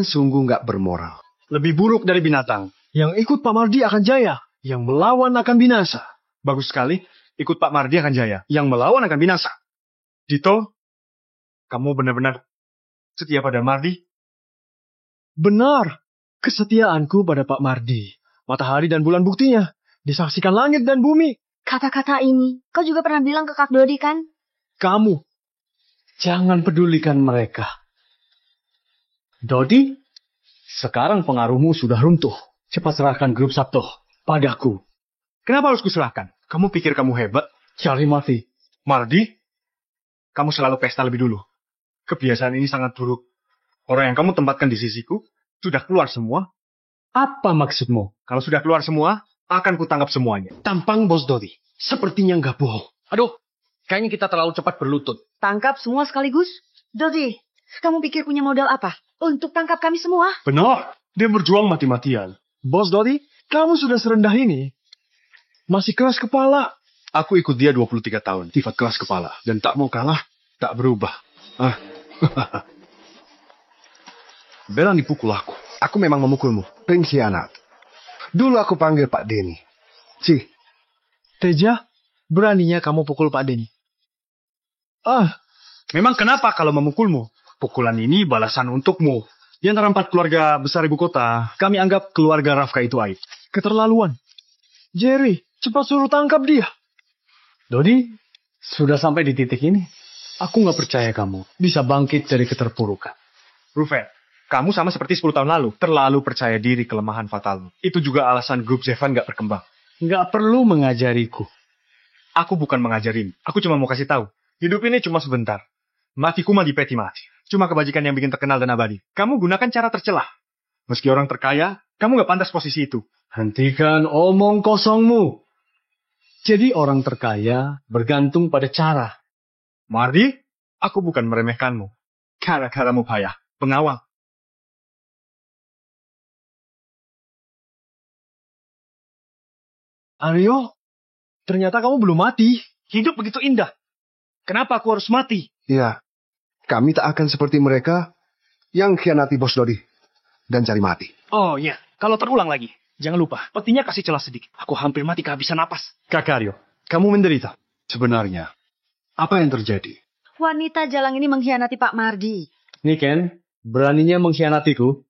sungguh nggak bermoral. Lebih buruk dari binatang. Yang ikut Pak Mardi akan jaya. Yang melawan akan binasa. Bagus sekali. Ikut Pak Mardi akan jaya. Yang melawan akan binasa. Dito, kamu benar-benar setia pada Mardi? Benar. Kesetiaanku pada Pak Mardi. Matahari dan bulan buktinya. Disaksikan langit dan bumi. Kata-kata ini, kau juga pernah bilang ke Kak Dodi kan? Kamu. Jangan pedulikan mereka. Dodi, sekarang pengaruhmu sudah runtuh. Cepat serahkan grup Sabto padaku. Kenapa harus kuserahkan? Kamu pikir kamu hebat? Cari mati. Mardi, kamu selalu pesta lebih dulu. Kebiasaan ini sangat buruk. Orang yang kamu tempatkan di sisiku sudah keluar semua. Apa maksudmu? Kalau sudah keluar semua, akan kutangkap semuanya. Tampang Bos Dodi. Sepertinya nggak bohong. Aduh, kayaknya kita terlalu cepat berlutut. Tangkap semua sekaligus? Dodi, kamu pikir punya modal apa? Untuk tangkap kami semua? Benar, dia berjuang mati-matian. Bos Dodi, kamu sudah serendah ini. Masih keras kepala. Aku ikut dia 23 tahun. Sifat keras kepala. Dan tak mau kalah, tak berubah. Bella dipukul aku. Aku memang memukulmu. Pengkhianat. Dulu aku panggil Pak Denny. Teja, beraninya kamu pukul Pak Denny. Memang kenapa kalau memukulmu? Pukulan ini balasan untukmu. Di antara 4 keluarga besar ibu kota, kami anggap keluarga Rafka itu aib. Keterlaluan. Jerry, cepat suruh tangkap dia. Dodi, sudah sampai di titik ini. Aku nggak percaya kamu bisa bangkit dari keterpurukan. Ruven, kamu sama seperti 10 tahun lalu. Terlalu percaya diri kelemahan fatalmu. Itu juga alasan grup Zevan nggak berkembang. Nggak perlu mengajariku. Aku bukan mengajarin. Aku cuma mau kasih tahu. Hidup ini cuma sebentar. Mati kuma di peti mati. Cuma kebajikan yang bikin terkenal dan abadi. Kamu gunakan cara tercelah. Meski orang terkaya, kamu nggak pantas posisi itu. Hentikan omong kosongmu. Jadi orang terkaya bergantung pada cara. Mardi, aku bukan meremehkanmu. Gara-garamu payah. Pengawal. Aryo, ternyata kamu belum mati. Hidup begitu indah. Kenapa aku harus mati? Ya, kami tak akan seperti mereka yang khianati Bos Dodi dan cari mati. Oh iya, kalau terulang lagi, jangan lupa, petinya kasih celah sedikit. Aku hampir mati kehabisan napas. Kakario, kamu menderita. Sebenarnya, apa yang terjadi? Wanita jalang ini mengkhianati Pak Mardi. Nih Ken, beraninya mengkhianatiku.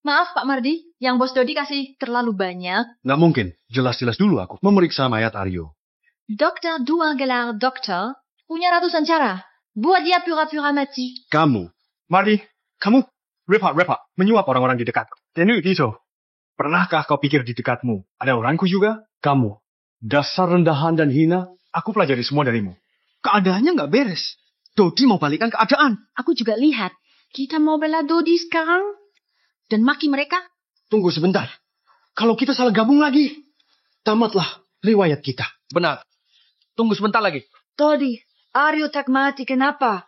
Maaf Pak Mardi, yang Bos Dodi kasih terlalu banyak. Nggak mungkin. Jelas-jelas dulu aku memeriksa mayat Aryo. Dokter dua gelar dokter punya ratusan cara. Buat dia pura-pura mati. Kamu. Mardi, kamu repa menyuap orang-orang di dekatku. Tenu Giso, pernahkah kau pikir di dekatmu ada orangku juga? Kamu, dasar rendahan dan hina. Aku pelajari semua darimu. Keadaannya nggak beres. Dodi mau balikan keadaan. Aku juga lihat. Kita mau bela Dodi sekarang? Dan maki mereka? Tunggu sebentar. Kalau kita salah gabung lagi, tamatlah riwayat kita. Benar. Tunggu sebentar lagi. Dodi, Aryo tak mati, kenapa?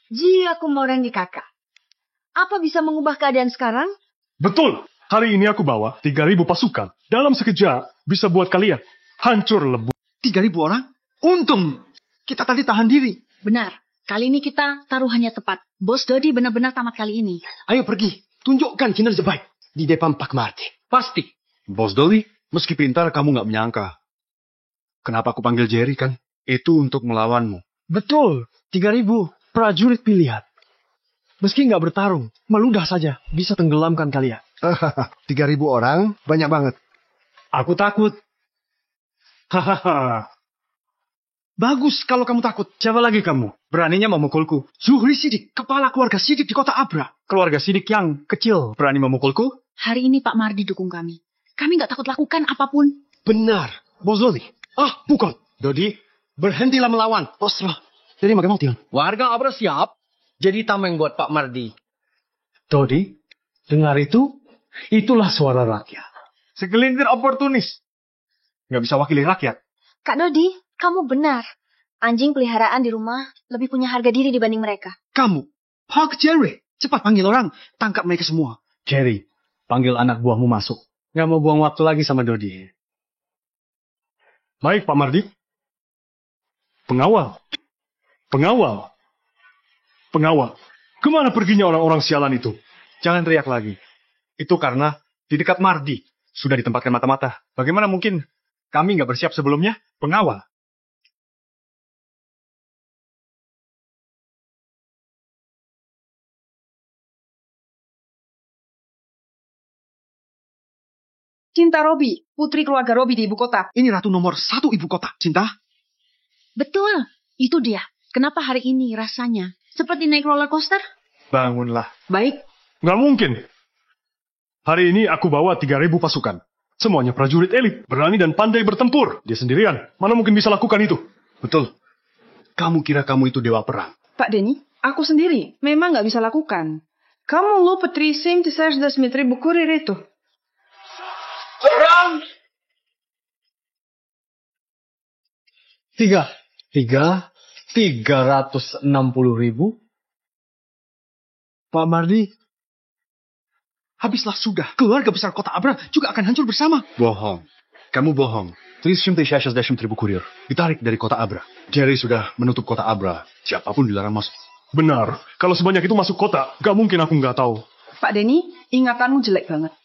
Jika aku mau rengi kakak. Apa bisa mengubah keadaan sekarang? Betul. Hari ini aku bawa 3.000 pasukan. Dalam sekejap bisa buat kalian hancur lebur. 3.000 orang? Untung kita tadi tahan diri. Benar. Kali ini kita taruhannya tepat. Bos Dodi benar-benar tamat kali ini. Ayo pergi. Tunjukkan kinerja baik di depan Pak Mardi. Pasti. Bos Dodi, meski pintar kamu nggak menyangka. Kenapa aku panggil Jerry kan? Itu untuk melawanmu. Betul. 3.000 prajurit pilihan. Meski nggak bertarung, meludah saja bisa tenggelamkan kalian. 3.000 orang, banyak banget. Aku takut. Hahaha. Bagus kalau kamu takut. Siapa lagi kamu? Beraninya memukulku. Zuhri Sidik, kepala keluarga Sidik di kota Abra. Keluarga Sidik yang kecil berani memukulku? Hari ini Pak Mardi dukung kami. Kami nggak takut lakukan apapun. Benar. Bos Dodi. Bukan. Dodi, berhentilah melawan. Osra. Jadi makan mau Warga Abra siap. Jadi tameng buat Pak Mardi. Dodi, dengar itu? Itulah suara rakyat. Segelintir oportunis. Nggak bisa wakili rakyat. Kak Dodi, kamu benar. Anjing peliharaan di rumah lebih punya harga diri dibanding mereka. Kamu, Pak Jerry, cepat panggil orang, tangkap mereka semua. Jerry, panggil anak buahmu masuk. Nggak mau buang waktu lagi sama Dodi. Baik, Pak Mardi. Pengawal. Kemana perginya orang-orang sialan itu? Jangan teriak lagi. Itu karena di dekat Mardi sudah ditempatkan mata-mata. Bagaimana mungkin kami nggak bersiap sebelumnya? Pengawal. Cinta Robi, putri keluarga Robi di ibu kota. Ini ratu nomor 1 ibu kota, Cinta. Betul, itu dia. Kenapa hari ini rasanya seperti naik roller coaster? Bangunlah. Baik. Nggak mungkin. Hari ini aku bawa 3.000 pasukan. Semuanya prajurit elit, berani dan pandai bertempur. Dia sendirian, mana mungkin bisa lakukan itu? Betul. Kamu kira kamu itu dewa perang? Pak Denny, aku sendiri memang nggak bisa lakukan. Kamu lupa 370.000 kurir itu. Perang! 360.000? Pak Mardi, habislah sudah. Keluarga besar kota Abra juga akan hancur bersama. Bohong. Kamu bohong. 360.000 kurir ditarik dari kota Abra. Jerry sudah menutup kota Abra. Siapapun dilarang masuk. Benar. Kalau sebanyak itu masuk kota, gak mungkin aku nggak tahu. Pak Denny, ingatanmu jelek banget.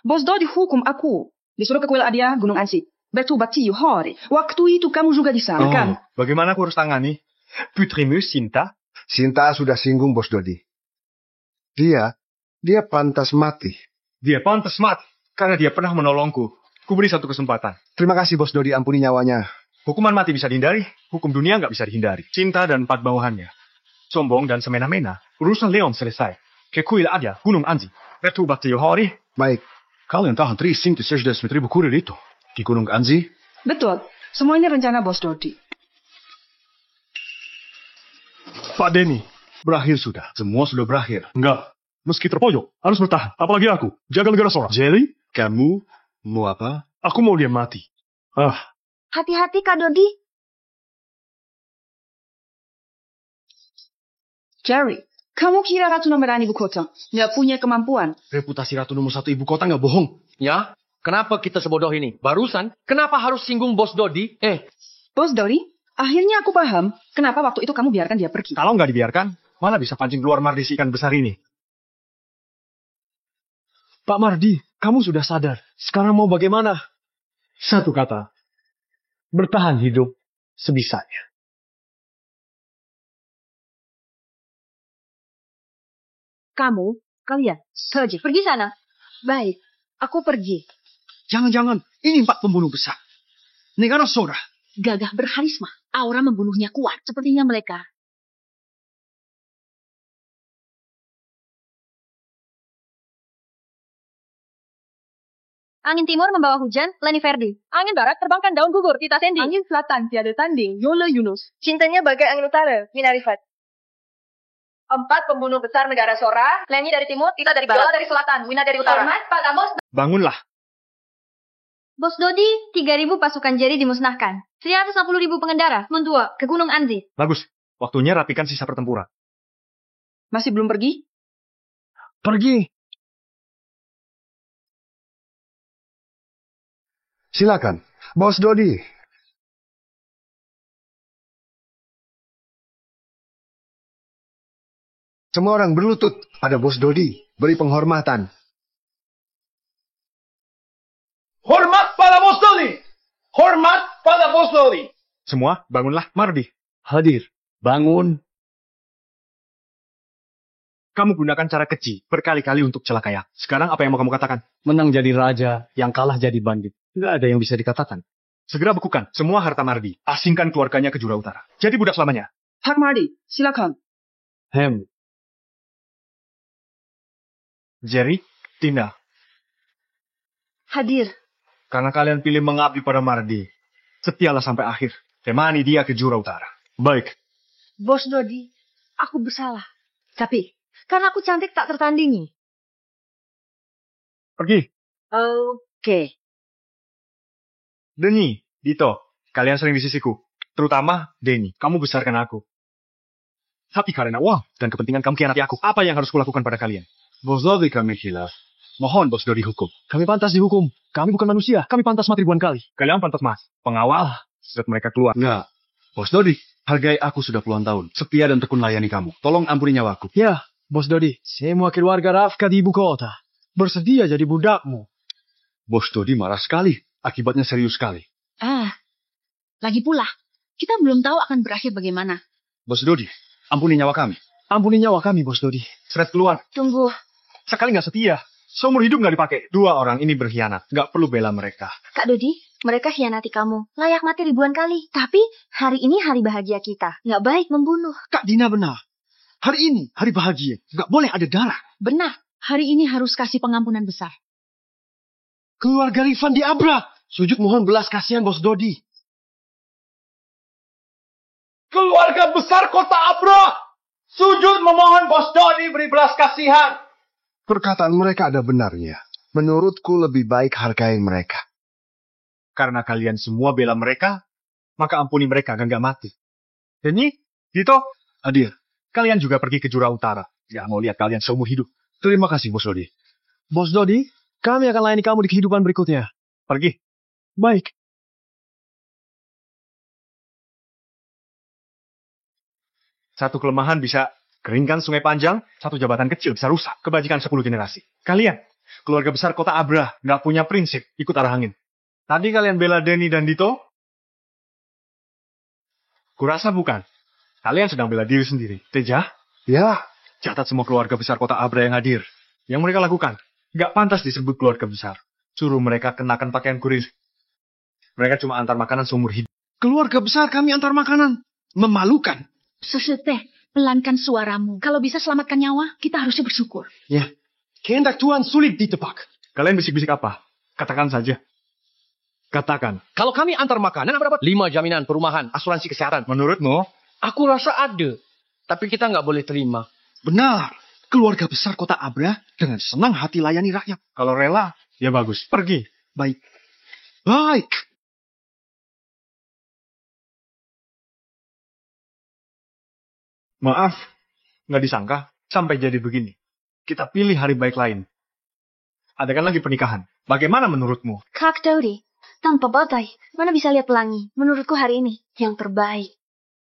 Bos Dodi hukum aku. Disuruh ke kuil Adia, Gunung Ansi. Bertobat hari. Waktu itu kamu juga di sana, kan? Bagaimana aku harus tangani? Putrimu, Sinta? Sinta sudah singgung Bos Dodi. Dia pantas mati. Dia pantas mati karena dia pernah menolongku. Kuberi satu kesempatan. Terima kasih Bos Dodi, ampuni nyawanya. Hukuman mati bisa dihindari, hukum dunia nggak bisa dihindari. Cinta dan empat bawahannya. Sombong dan semena-mena. Urusan Leon selesai. Kekuil aja, Gunung Anzi. Retu bakti Yohori. Baik. Kalian tahan 360 ribu kurir itu di Gunung Anzi? Betul. Semua ini rencana Bos Dodi. Pak Denny, Berakhir sudah. Semua sudah berakhir. enggak. Meski terpojok, harus bertahan. Apalagi aku, jaga negara Sora. Jelly, kamu mau apa? Aku mau dia mati. Hati-hati Kak Dodi. Jerry, kamu kira Ratu Nomor 1 ibu kota nggak punya kemampuan? Reputasi Ratu nomor 1 ibu kota nggak bohong. Ya, kenapa kita sebodoh ini? Barusan, kenapa harus singgung Bos Dodi? Bos Dodi, akhirnya aku paham kenapa waktu itu kamu biarkan dia pergi. Kalau nggak dibiarkan, mana bisa pancing keluar Mardi si ikan besar ini? Pak Mardi, kamu sudah sadar. Sekarang mau bagaimana? Satu kata. Bertahan hidup sebisanya. Kalian, pergi sana. Baik, aku pergi. Jangan-jangan, ini 4 pembunuh besar. Negara Sora. Gagah berharisma. Aura membunuhnya kuat. Sepertinya mereka. Angin timur membawa hujan, Lenny Verdi. Angin barat terbangkan daun gugur, Tita Sandy. Angin selatan tiada tanding, Yola Yunus. Cintanya bagai angin utara, Mina Rifat. 4 pembunuh besar negara Sora, Lenny dari timur, Tita dari barat. Yola dari selatan, Wina dari utara. Hormat, Pak Amos. Bangunlah. Bos Dodi, 3.000 pasukan Jerry dimusnahkan. 360.000 pengendara mentua ke Gunung Anzi. Bagus. Waktunya rapikan sisa pertempuran. Masih belum pergi? Pergi. Silakan, Bos Dodi. Semua orang berlutut pada Bos Dodi. Beri penghormatan. Hormat pada Bos Dodi! Hormat pada Bos Dodi! Semua, bangunlah, Mardi. Hadir. Bangun. Kamu gunakan cara keji berkali-kali untuk celakaya. Sekarang apa yang mau kamu katakan? Menang jadi raja, yang kalah jadi bandit. Nggak ada yang bisa dikatakan. Segera bekukan semua harta Mardi. Asingkan keluarganya ke Jura Utara. Jadi budak selamanya. Pak Mardi, silakan. Jerry, Tina. Hadir. Karena kalian pilih mengabdi pada Mardi, setialah sampai akhir. Temani dia ke Jura Utara. Baik. Bos Dodi, aku bersalah. Tapi, karena aku cantik tak tertandingi. Pergi. Oke. Denny, Dito, kalian sering di sisiku. Terutama Denny, kamu besarkan aku. Tapi karena uang dan kepentingan kamu kianati aku. Apa yang harus kulakukan pada kalian? Bos Dodi kami hilaf. Mohon Bos Dodi hukum. Kami pantas dihukum. Kami bukan manusia. Kami pantas mati ribuan kali. Kalian pantas mas. Pengawal. Saat mereka keluar. Enggak. Bos Dodi, hargai aku sudah puluhan tahun. Setia dan tekun layani kamu. Tolong ampuni nyawaku. Ya, Bos Dodi. Semua keluarga Rafka di ibu kota. Bersedia jadi budakmu. Bos Dodi marah sekali. Akibatnya serius sekali. Lagi pula, kita belum tahu akan berakhir bagaimana. Bos Dodi, ampuni nyawa kami. Ampuni nyawa kami, Bos Dodi. Seret keluar. Tunggu. Sekali nggak setia. Seumur hidup nggak dipakai. 2 orang ini berkhianat. Nggak perlu bela mereka. Kak Dodi, mereka khianati kamu. Layak mati ribuan kali. Tapi, hari ini hari bahagia kita. Nggak baik membunuh. Kak Dina benar. Hari ini hari bahagia. Nggak boleh ada darah. Benar, hari ini harus kasih pengampunan besar. Keluarga Rifan diabrak. Sujud mohon belas kasihan Bos Dodi. Keluarga besar kota Abra! Sujud memohon Bos Dodi beri belas kasihan. Perkataan mereka ada benarnya. Menurutku lebih baik hargai mereka. Karena kalian semua bela mereka, maka ampuni mereka agar nggak mati. Denny, Dito, Hadir. kalian juga pergi ke Jura Utara. Ya mau lihat kalian seumur hidup. Terima kasih Bos Dodi. Bos Dodi, kami akan layani kamu di kehidupan berikutnya. Pergi. Baik. Satu kelemahan bisa keringkan sungai panjang, satu jabatan kecil bisa rusak kebajikan 10 generasi. Kalian, keluarga besar kota Abra, nggak punya prinsip, ikut arah angin. Tadi kalian bela Denny dan Dito? Kurasa bukan. Kalian sedang bela diri sendiri. Teja? Ya, Catat semua keluarga besar kota Abra yang hadir. Yang mereka lakukan, gak pantas disebut keluarga besar. Suruh mereka kenakan pakaian kurir. Mereka cuma antar makanan seumur hidup. Keluarga besar kami antar makanan. Memalukan. Seseteh, pelankan suaramu. Kalau bisa selamatkan nyawa, kita harusnya bersyukur. Ya, kehendak Tuhan sulit ditebak. Kalian bisik-bisik apa? Katakan saja. Katakan. Kalau kami antar makanan, apa dapat? 5 jaminan perumahan, asuransi kesehatan. Menurutmu? Aku rasa ada. Tapi kita nggak boleh terima. Benar. Keluarga besar kota Abra dengan senang hati layani rakyat. Kalau rela, ya bagus. Pergi. Baik. Baik. Maaf, nggak disangka sampai jadi begini. Kita pilih hari baik lain. Adakan lagi pernikahan. Bagaimana menurutmu? Kak Dodi, tanpa batai, mana bisa lihat pelangi? Menurutku hari ini yang terbaik.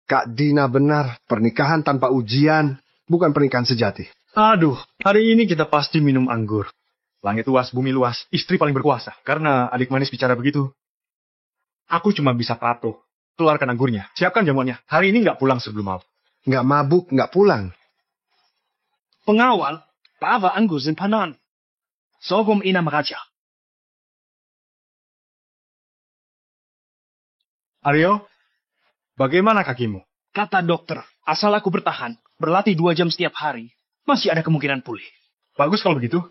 Kak Dina benar, pernikahan tanpa ujian bukan pernikahan sejati. Aduh, hari ini kita pasti minum anggur. Langit luas, bumi luas, istri paling berkuasa. Karena adik manis bicara begitu, aku cuma bisa patuh. Keluarkan anggurnya, siapkan jamuannya. Hari ini nggak pulang sebelum malam. Nggak mabuk, nggak pulang. Pengawal, bawa anggur simpanan. Sogum ina meraja. Aryo, bagaimana kakimu? Kata dokter, asal aku bertahan, berlatih 2 jam setiap hari, masih ada kemungkinan pulih. Bagus kalau begitu.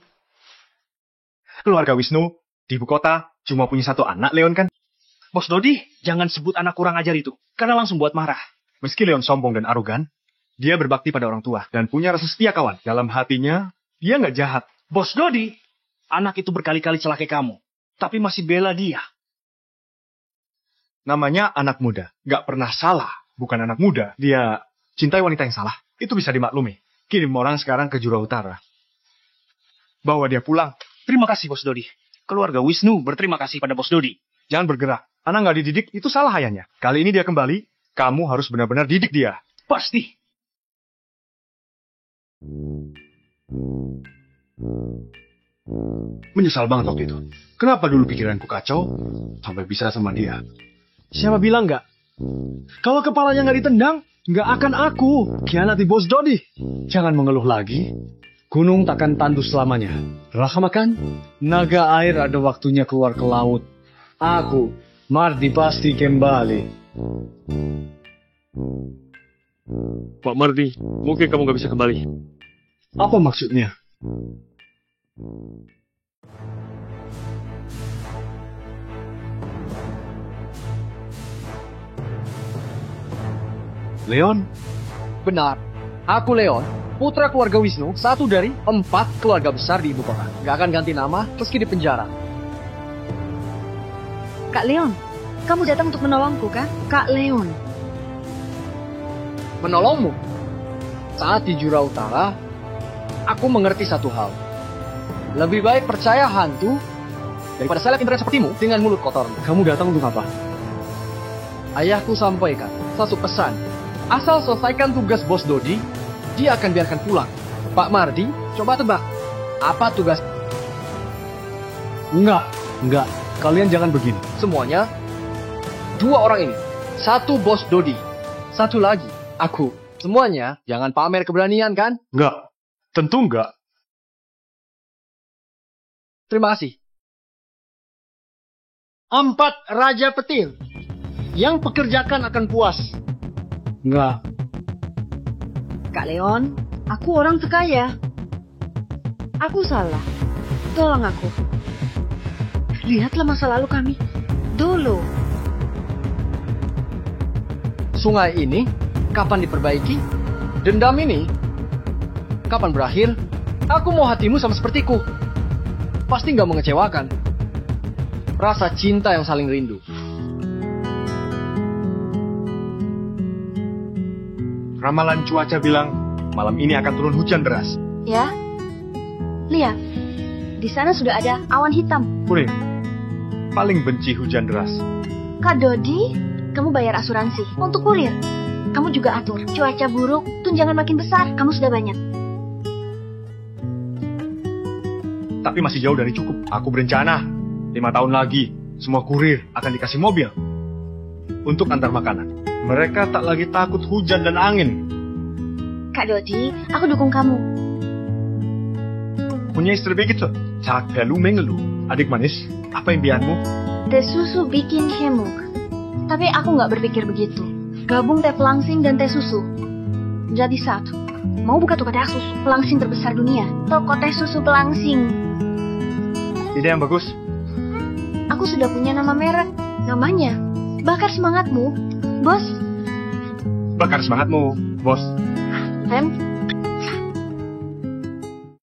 Keluarga Wisnu di ibu kota cuma punya 1 anak, Leon kan? Bos Dodi, jangan sebut anak kurang ajar itu, karena langsung buat marah. Meski Leon sombong dan arogan, dia berbakti pada orang tua dan punya rasa setia kawan. Dalam hatinya, dia nggak jahat. Bos Dodi, anak itu berkali-kali celakai kamu, tapi masih bela dia. Namanya anak muda, nggak pernah salah. Bukan anak muda, dia cintai wanita yang salah. Itu bisa dimaklumi. Kirim orang sekarang ke Jura Utara. Bawa dia pulang. Terima kasih, Bos Dodi. Keluarga Wisnu berterima kasih pada Bos Dodi. Jangan bergerak. Anak nggak dididik, itu salah ayahnya. Kali ini dia kembali, kamu harus benar-benar didik dia. Pasti. Menyesal banget waktu itu. Kenapa dulu pikiranku kacau sampai bisa sama dia? Siapa bilang nggak? Kalau kepalanya nggak ditendang, nggak akan aku khianati Bos Dodi. Jangan mengeluh lagi. Gunung takkan tandus selamanya. Rahmakan, naga air ada waktunya keluar ke laut. Aku, Mardi pasti kembali. Pak Mardi, mungkin kamu nggak bisa kembali. Apa maksudnya? Leon? Benar. Aku Leon, putra keluarga Wisnu, 1 dari 4 keluarga besar di ibu kota. Gak akan ganti nama meski di penjara. Kak Leon, kamu datang untuk menolongku kan? Kak Leon. Menolongmu? Saat di Jura Utara, aku mengerti satu hal. Lebih baik percaya hantu daripada seleb internet sepertimu dengan mulut kotor. Kamu datang untuk apa? Ayahku sampaikan satu pesan. Asal selesaikan tugas Bos Dodi, dia akan biarkan pulang. Pak Mardi, coba tebak. Apa tugas? Enggak. Kalian jangan begini. Semuanya, 2 orang ini. 1 Bos Dodi. 1 lagi, aku. Semuanya, jangan pamer keberanian kan? Enggak. Tentu enggak. Terima kasih. 4 Raja Petir. Yang pekerjakan akan puas. Enggak. Kak Leon, aku orang terkaya. Aku salah. Tolong aku. Lihatlah masa lalu kami. Dulu. Sungai ini, kapan diperbaiki? Dendam ini, kapan berakhir? Aku mau hatimu sama sepertiku. Pasti nggak mengecewakan. Rasa cinta yang saling rindu. Ramalan cuaca bilang, malam ini akan turun hujan deras. Ya, lihat. Di sana sudah ada awan hitam. Kurir, paling benci hujan deras. Kak Dodi, kamu bayar asuransi untuk kurir. Kamu juga atur. Cuaca buruk, tunjangan makin besar. Kamu sudah banyak. Tapi masih jauh dari cukup. Aku berencana, 5 tahun lagi, semua kurir akan dikasih mobil untuk antar makanan. Mereka tak lagi takut hujan dan angin. Kak Dodi, aku dukung kamu. Punya istri begitu. Cak pelu mengeluh. Adik manis, apa impianmu? Teh susu bikin hemuk. Tapi aku nggak berpikir begitu. Gabung teh pelangsing dan teh susu. Jadi satu. Mau buka toko teh susu pelangsing terbesar dunia. Toko teh susu pelangsing. Ide yang bagus. Aku sudah punya nama merek. Namanya Bakar Semangatmu, Bos. Bakar semangatmu, bos. Fem,